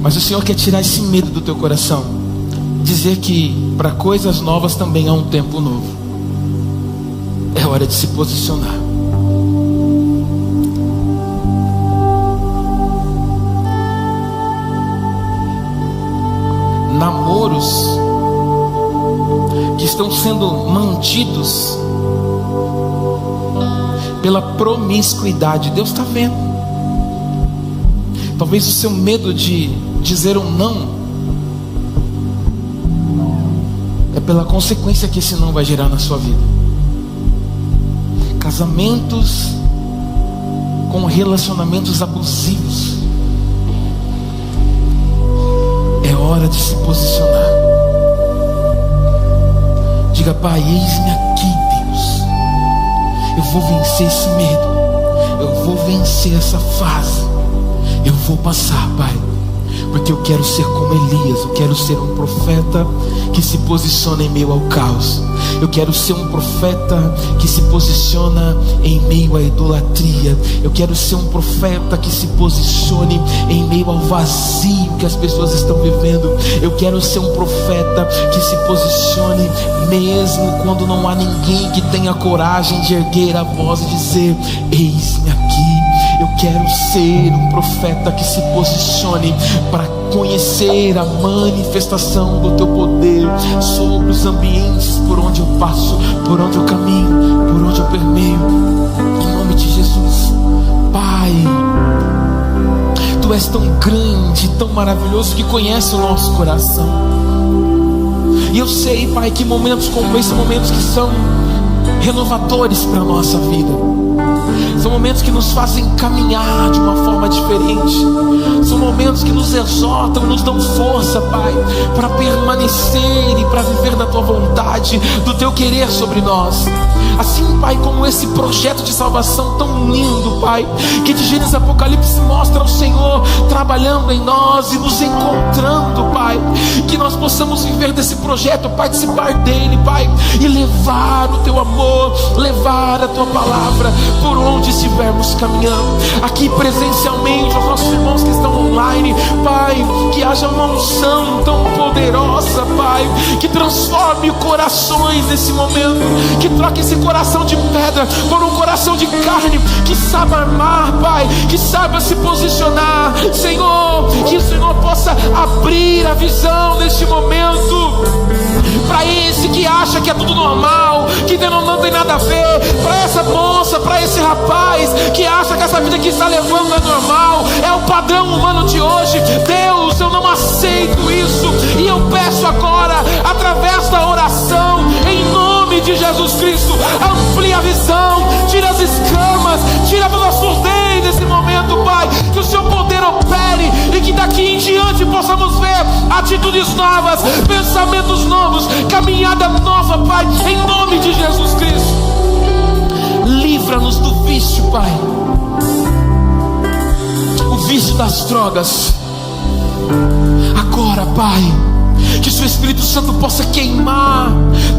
Mas o Senhor quer tirar esse medo do teu coração. Dizer que para coisas novas também há um tempo novo. É hora de se posicionar. Namoros que estão sendo mantidos pela promiscuidade. Deus está vendo. Talvez o seu medo de dizer um não é pela consequência que esse não vai gerar na sua vida. Casamentos com relacionamentos abusivos. É hora de se posicionar. Diga: Pai, eis-me aqui, Deus. Eu vou vencer esse medo. Eu vou vencer essa fase. Eu vou passar, Pai, porque eu quero ser como Elias. Eu quero ser um profeta que se posiciona em meio ao caos. Eu quero ser um profeta que se posiciona em meio à idolatria. Eu quero ser um profeta que se posicione em meio ao vazio que as pessoas estão vivendo. Eu quero ser um profeta que se posicione mesmo quando não há ninguém que tenha coragem de erguer a voz e dizer: eis-me aqui. Eu quero ser um profeta que se posicione para conhecer a manifestação do teu poder sobre os ambientes por onde eu passo, por onde eu caminho, por onde eu permeio. Em nome de Jesus. Pai, Tu és tão grande, tão maravilhoso, que conhece o nosso coração. E eu sei, Pai, que momentos como esse, momentos que são renovadores para a nossa vida, são momentos que nos fazem caminhar de uma forma diferente. São momentos que nos exortam, nos dão força, Pai, para permanecer e para viver da Tua vontade, do Teu querer sobre nós. Assim, Pai, como esse projeto de salvação tão lindo, Pai, que de Gênesis a Apocalipse mostra o Senhor trabalhando em nós e nos encontrando, Pai. Que nós possamos viver desse projeto, participar dele, Pai, e levar o Teu amor, levar a Tua palavra por onde estivermos caminhando. Aqui presencialmente, aos nossos irmãos que estão online, Pai, que haja uma unção tão poderosa, Pai, que transforme corações nesse momento, que troque esse coração de pedra por um coração de carne, que saiba amar, Pai, que saiba se posicionar, Senhor. Que o Senhor possa abrir a visão neste momento para esse que acha que é tudo normal, que não tem nada a ver, para essa moça, para esse rapaz que acha que essa vida que está levando é normal, é o padrão humano de hoje. Deus, eu não aceito isso, e eu peço agora, através da oração, em nome de Jesus Cristo, amplia a visão, tira as escamas, tira toda a surdez desse momento, Pai. Que o Seu poder opere e que daqui em diante possamos ver atitudes novas, pensamentos novos, caminhada nova, Pai, em nome de Jesus Cristo. Livra-nos do vício, Pai, o vício das drogas. Agora, Pai, que o Seu Espírito Santo possa queimar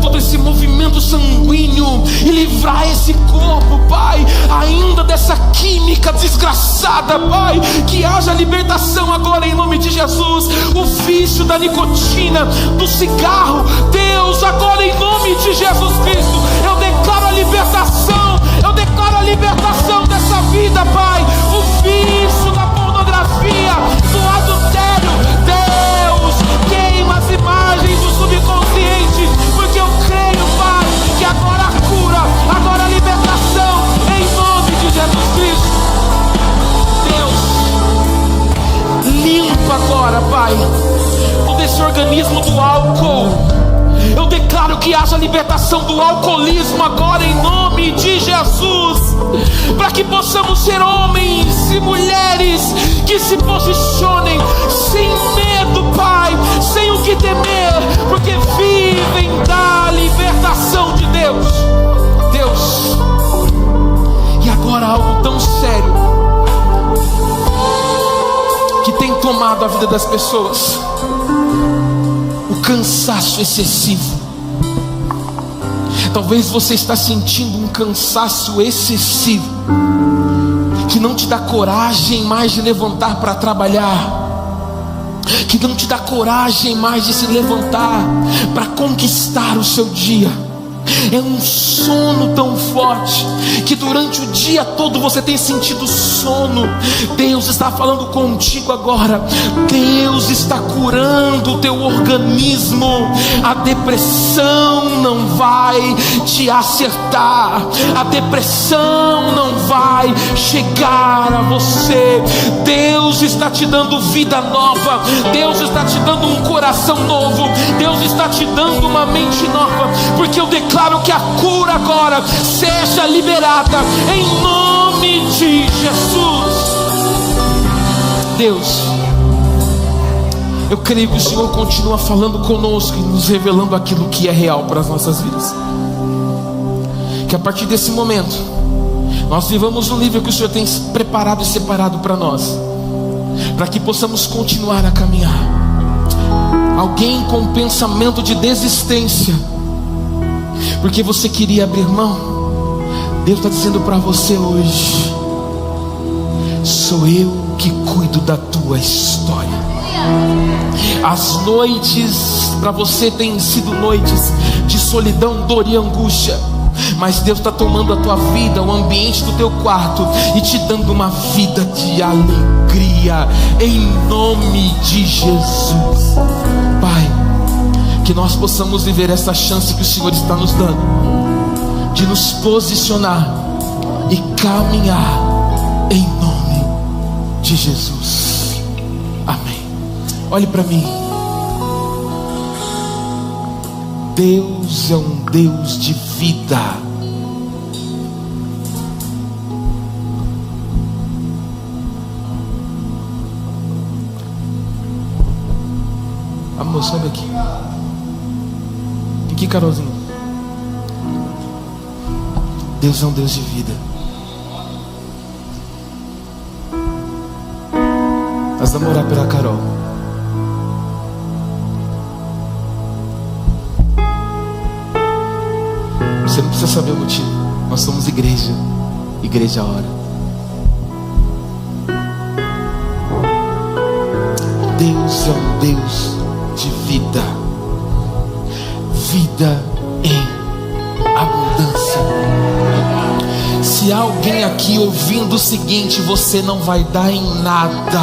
todo esse movimento sanguíneo e livrar esse corpo, Pai, ainda dessa química desgraçada, Pai. Que haja libertação agora em nome de Jesus. O vício da nicotina, do cigarro, Deus, agora em nome de Jesus Cristo, eu declaro a libertação, eu declaro a libertação dessa vida, Pai. O vício da pornografia, do adultério, Deus, queima as imagens do subconsciente, porque eu creio, Pai, que agora a cura, agora a libertação, em nome de Jesus Cristo. Deus, limpa agora, Pai, todo esse organismo do álcool. Eu declaro que haja libertação do alcoolismo agora em nome de Jesus, para que possamos ser homens e mulheres que se posicionem sem medo, Pai, sem o que temer, porque vivem da libertação de Deus. Deus, e agora algo tão sério que tem tomado a vida das pessoas: o cansaço excessivo. Talvez você está sentindo um cansaço excessivo que não te dá coragem mais de levantar para trabalhar, que não te dá coragem mais de se levantar para conquistar o seu dia. É um sono tão forte que durante o dia todo você tem sentido sono. Deus está falando contigo agora. Deus está curando o teu organismo. A depressão não vai te acertar. A depressão não vai chegar a você. Deus está te dando vida nova. Deus está te dando um coração novo. Deus está te dando uma mente nova, porque eu declaro que a cura agora seja liberada em nome de Jesus. Deus, eu creio que o Senhor continua falando conosco e nos revelando aquilo que é real para as nossas vidas. Que a partir desse momento nós vivamos o nível que o Senhor tem preparado e separado para nós, para que possamos continuar a caminhar. Alguém com pensamento de desistência, porque você queria abrir mão, Deus está dizendo para você hoje: sou eu que cuido da tua história. As noites para você têm sido noites de solidão, dor e angústia, mas Deus está tomando a tua vida, o ambiente do teu quarto, e te dando uma vida de alegria, em nome de Jesus. Pai, que nós possamos viver essa chance que o Senhor está nos dando, de nos posicionar e caminhar em nome de Jesus. Amém. Olhe para mim. Deus é um Deus de vida. Amor, sobe aqui. Aqui, Carolzinho. Deus é um Deus de vida. Nós vamos orar pela Carol. Você não precisa saber o motivo. Nós somos igreja. Igreja ora. Deus é um Deus de vida. Vida em abundância. Se há alguém aqui ouvindo o seguinte: você não vai dar em nada.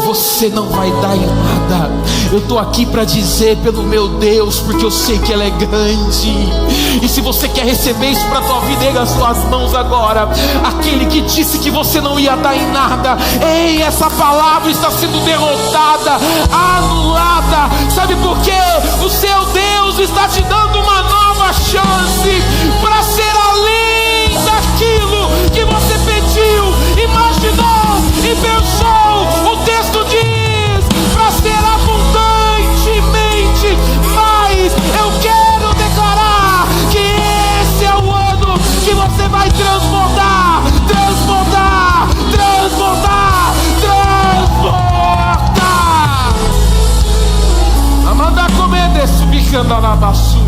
Você não vai dar em nada. Eu estou aqui para dizer pelo meu Deus, porque eu sei que ela é grande. E se você quer receber isso para a tua vida, erga as suas mãos agora. Aquele que disse que você não ia dar em nada, ei, essa palavra está sendo derrotada, anulada. Sabe por quê? O seu Deus está te dando uma nova chance para ser além daquilo que você pediu, imaginou e pensou. O texto diz para ser abundantemente mais. Eu quero declarar que esse é o ano que você vai transbordar, transbordar, transbordar, transbordar. Amanda comende subicando na baçu.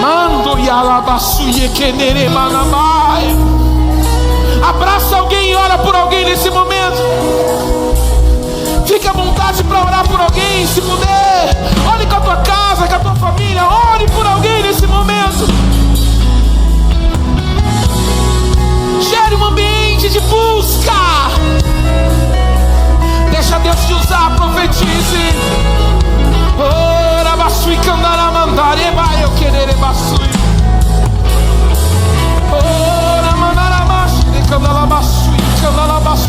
Mando e alabaçu e quenere manamai. Abraça alguém e ora por alguém nesse momento. Fique à vontade para orar por alguém, se puder. Ore com a tua casa, com a tua família. Ore por alguém nesse momento. Gere um ambiente de busca. Deixa Deus te usar, profetize. Ora baçui candara mandare vai eu querer baçui. Ora mandara baçui candala baçui candala baçui.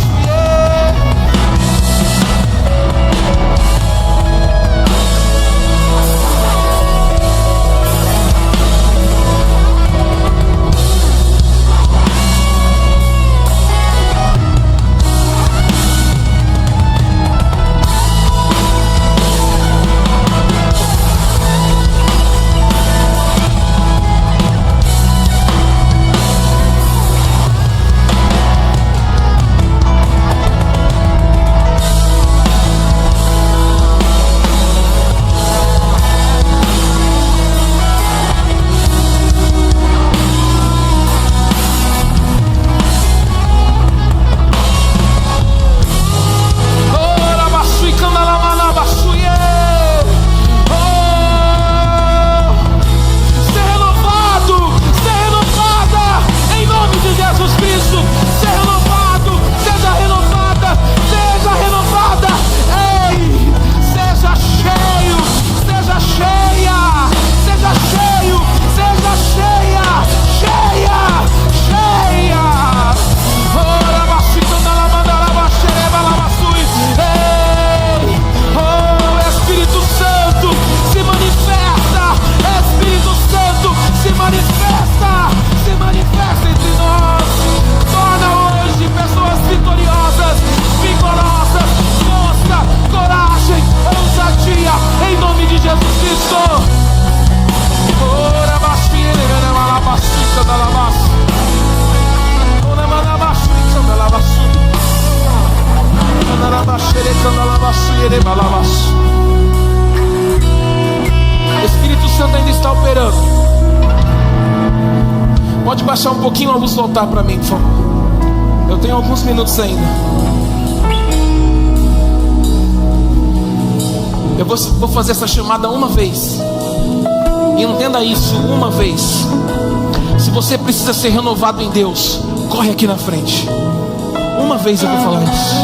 Pode baixar um pouquinho a luz do altar para mim, por favor. Eu tenho alguns minutos ainda. Eu vou fazer essa chamada uma vez. E entenda isso, uma vez. Se você precisa ser renovado em Deus, corre aqui na frente. Uma vez eu vou falar isso.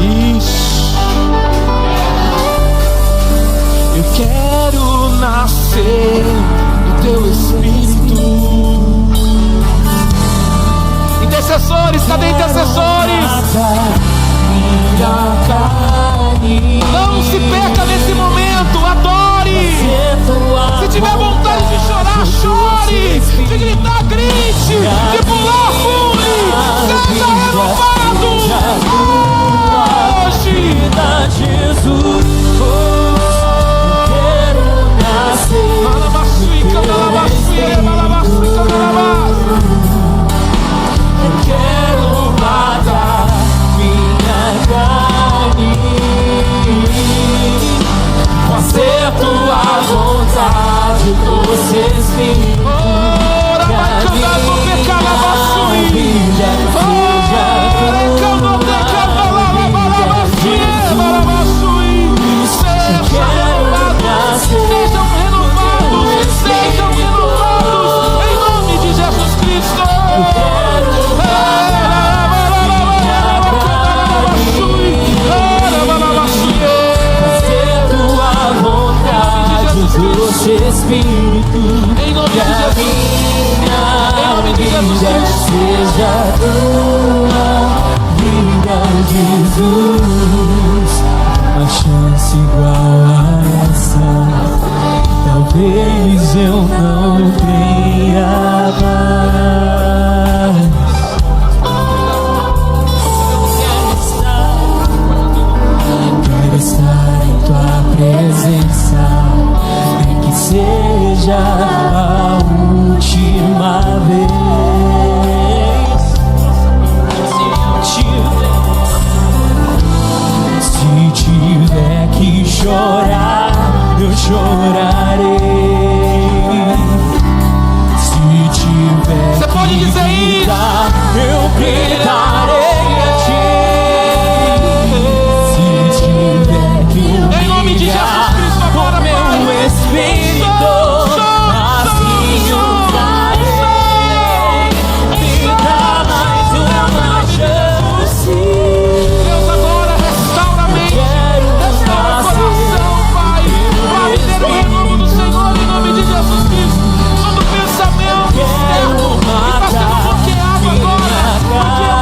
Isso. Eu quero nascer do teu Espírito. Intercessores, cadê intercessores? Não se perca nesse momento, adore. Se tiver vontade de chorar, chore. De gritar, grite. De pular, pule. Seja renovado hoje. Jesus, quero nascer. Eu quero matar minha carne, fazer tua vontade, doce Espírito. Sejam renovados em nome de Jesus Cristo. Eu quero fazer tua vontade, doce Espírito. Em nome de Jesus Cristo. Seja tua vida, Jesus. Uma chance igual a essa, talvez eu não tenha mais. Quero estar em tua presença, nem que seja a última vez. Se tiver que chorar, eu chorarei. Se tiver Você pode que dizer gritar, isso. eu gritarei a ti. Se tiver que Em nome de Jesus Cristo, agora, o meu Pai. Espírito, assim o farei. Me dá mais uma chance. Deus, agora restaura a mente, restaura o coração, Pai. Vai ter o renovo do Senhor em nome de Jesus Cristo. Todo pensamento externo que está sendo bloqueado agora,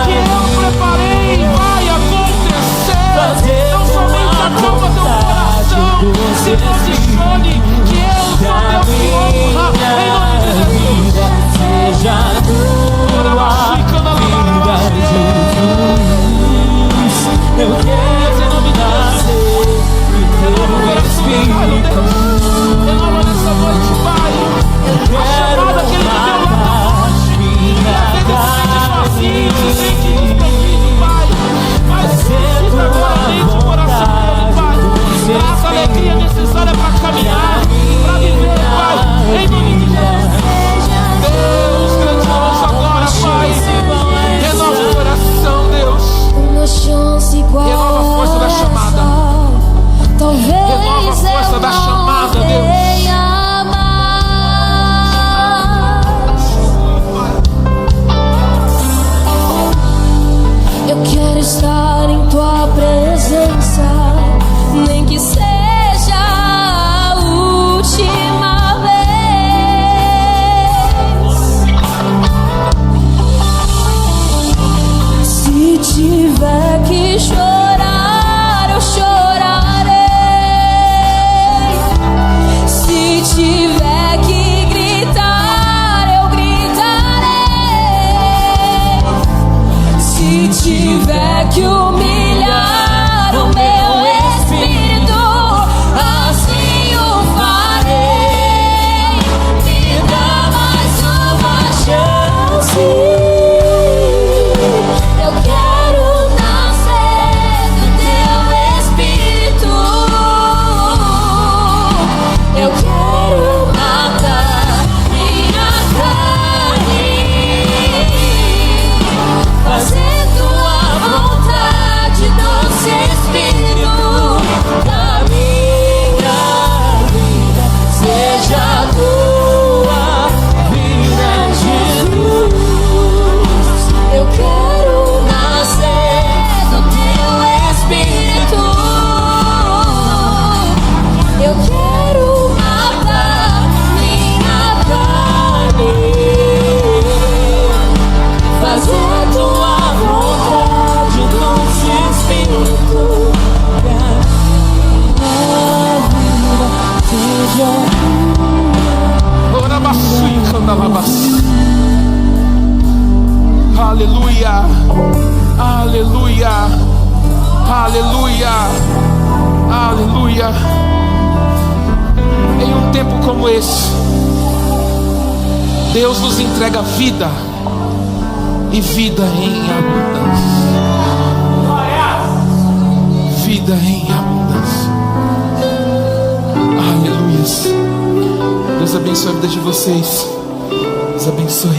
Aleluia, aleluia, aleluia, aleluia. Em um tempo como esse, Deus nos entrega vida e vida em abundância. Vida em abundância. Aleluias. Deus abençoe a vida de vocês. Deus abençoe.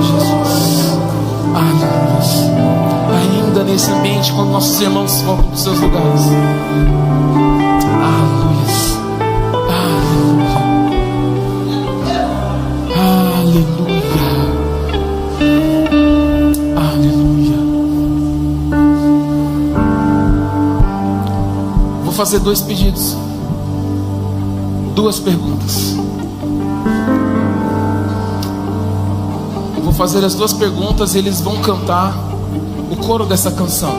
Jesus. Aleluia. Ainda nesse ambiente, quando nossos irmãos voltam para os seus lugares. Aleluia. Aleluia. Aleluia. Aleluia. Vou fazer 2 pedidos. 2 perguntas. Vou fazer as 2 perguntas e eles vão cantar o coro dessa canção.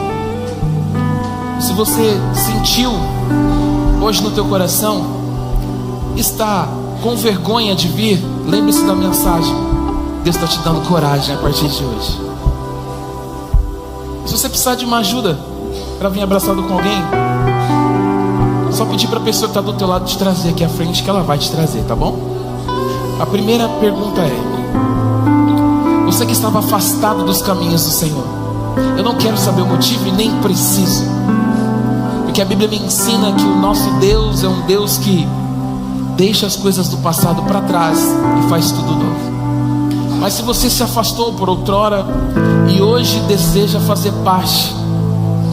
Se você sentiu hoje no teu coração, está com vergonha de vir, lembre-se da mensagem. Deus está te dando coragem a partir de hoje. Se você precisar de uma ajuda para vir abraçado com alguém, só pedir para a pessoa que está do teu lado te trazer aqui à frente, que ela vai te trazer, tá bom? A primeira pergunta é: você que estava afastado dos caminhos do Senhor, eu não quero saber o motivo e nem preciso, porque a Bíblia me ensina que o nosso Deus é um Deus que deixa as coisas do passado para trás e faz tudo novo. Mas se você se afastou por outrora e hoje deseja fazer parte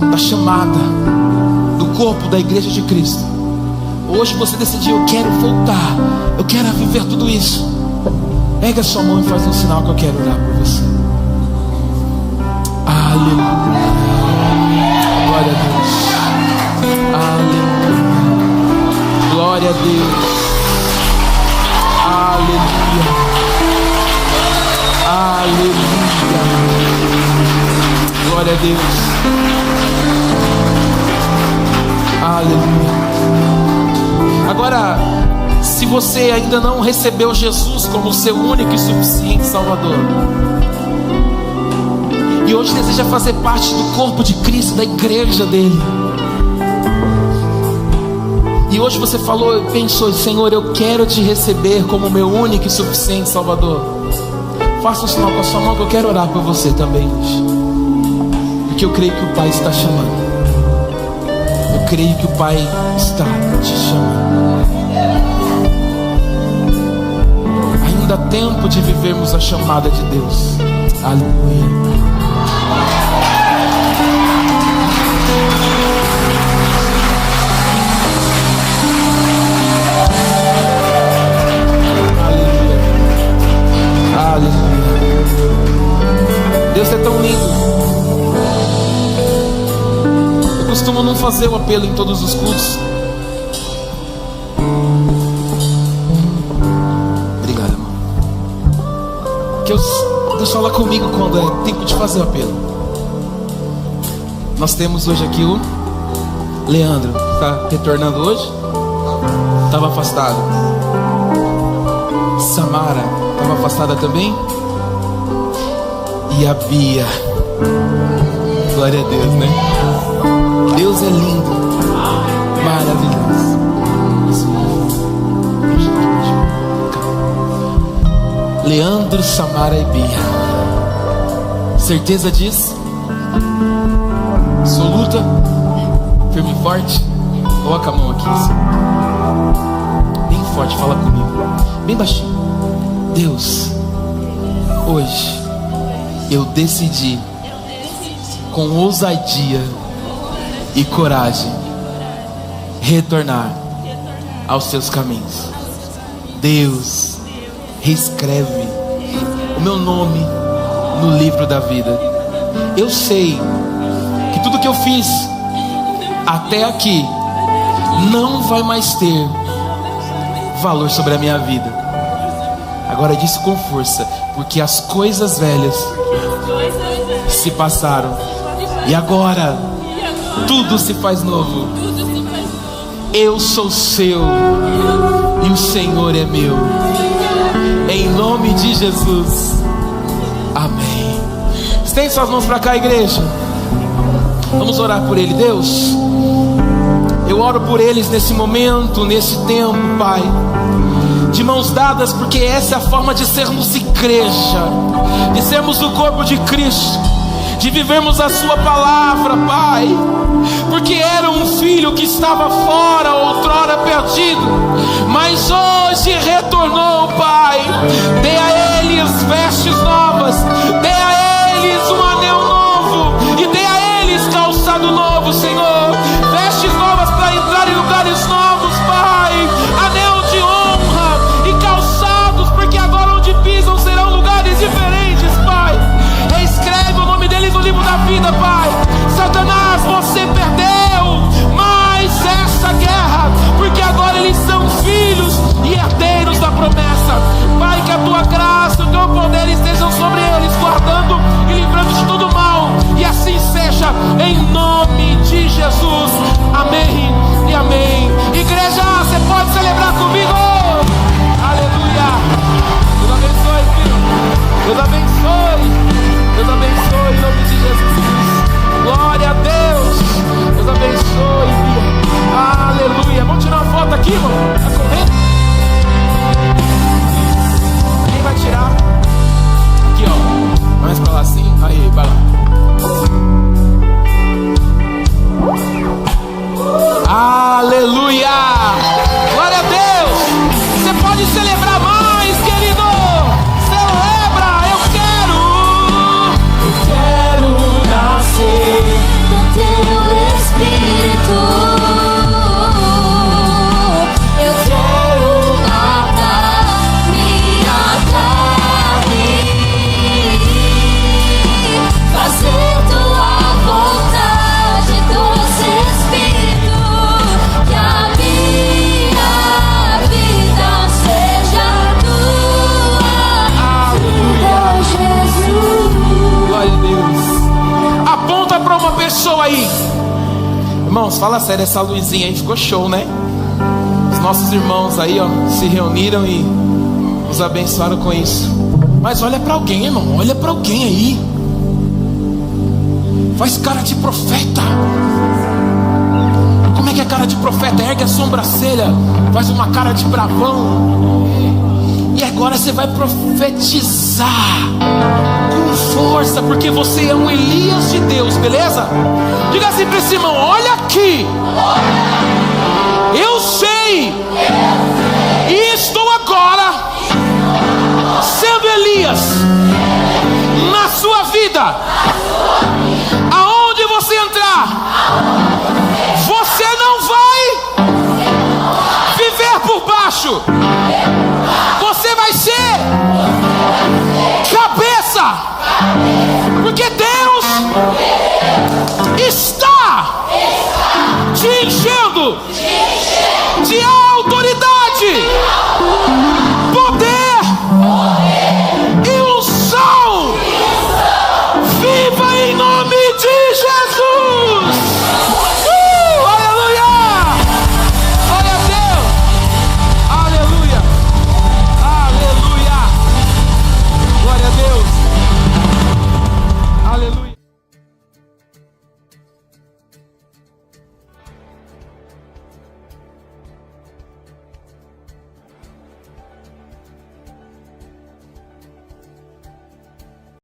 da chamada do corpo da igreja de Cristo, hoje você decidiu: eu quero voltar, eu quero viver tudo isso. Pega a sua mão e faz um sinal que eu quero orar por você. Aleluia. Glória a Deus. Aleluia. Glória a Deus. Aleluia. Aleluia. Glória a Deus. Aleluia. Agora, se você ainda não recebeu Jesus como seu único e suficiente Salvador, e hoje deseja fazer parte do corpo de Cristo, da igreja dele, e hoje você falou, pensou: Senhor, eu quero te receber como meu único e suficiente Salvador, faça um sinal com a sua mão que eu quero orar por você também hoje, porque eu creio que o Pai está chamando. Eu creio que o Pai está te chamando. Ainda há tempo de vivermos a chamada de Deus. Aleluia. Aleluia. Aleluia. Deus é tão lindo. Eu costumo não fazer o apelo em todos os cultos. Deus fala comigo quando é tempo de fazer o apelo. Nós temos hoje aqui o Leandro, que está retornando hoje. Estava afastado. Samara estava afastada também. E a Bia. Glória a Deus, né? Deus é lindo, maravilhoso. Leandro, Samara e Bia. Certeza disso? Absoluta? Firme e forte? Coloca a mão aqui assim. Bem forte, fala comigo. Bem baixinho. Deus, hoje eu decidi, com ousadia e coragem, retornar aos seus caminhos. Deus, reescreve o meu nome no livro da vida. Eu sei que tudo que eu fiz até aqui não vai mais ter valor sobre a minha vida. Agora disse com força, porque as coisas velhas se passaram e agora tudo se faz novo. Eu sou seu e o Senhor é meu. em nome de Jesus. Amém. Estende suas mãos para cá, igreja. Vamos orar por ele. Deus, eu oro por eles nesse momento, nesse tempo, Pai, de mãos dadas, porque essa é a forma de sermos igreja, de sermos o corpo de Cristo, de vivermos a sua palavra, Pai, porque era um filho que estava fora, outrora perdido, mas hoje retornou, Pai. Dê a eles vestes novas, dê a eles um anel novo e dê a eles calçado novo, Senhor, vestes novas para entrar em lugares novos, Pai, anel de honra e calçados, porque agora onde pisam serão lugares diferentes, Pai. Reescreve o nome deles no livro da vida, Pai. Satanás, você perdeu mais essa guerra, porque agora eles são filhos e herdeiros da promessa. Pai, que a tua graça, o teu poder estejam sobre eles, guardando e livrando de todo mal, e assim seja, em nome de Jesus. Amém e amém. Igreja, você pode celebrar comigo. Aleluia. Deus abençoe, filho. Deus abençoe. Deus abençoe em nome de Jesus. Glória a Deus. Deus abençoe. Aleluia. Vamos tirar uma foto aqui, mano. Vai correr? Quem vai tirar? Aqui, ó. Mais pra lá assim. Aí, vai lá. Aleluia. Glória a Deus. Você pode celebrar mais, querido. Celebra. Eu quero nascer do teu Espírito. Eu quero matar minha carne, fazer tua vontade, doce Espírito, que a minha vida seja tua. Aleluia. Jesus. Glória a Deus. Aponta para uma pessoa aí. Irmãos, fala sério, essa luzinha aí ficou show, né? Os nossos irmãos aí, ó, se reuniram e nos abençoaram com isso. Mas olha para alguém, irmão, olha para alguém aí. Faz cara de profeta. Como é que é cara de profeta? Ergue a sobrancelha, faz uma cara de bravão. E agora você vai profetizar com força, porque você é um Elias de Deus, beleza? Diga assim para esse irmão: olha aqui, eu sei, e estou agora sendo Elias na sua vida. Aonde você entrar, você não vai viver por baixo, você vai ser cabeça, porque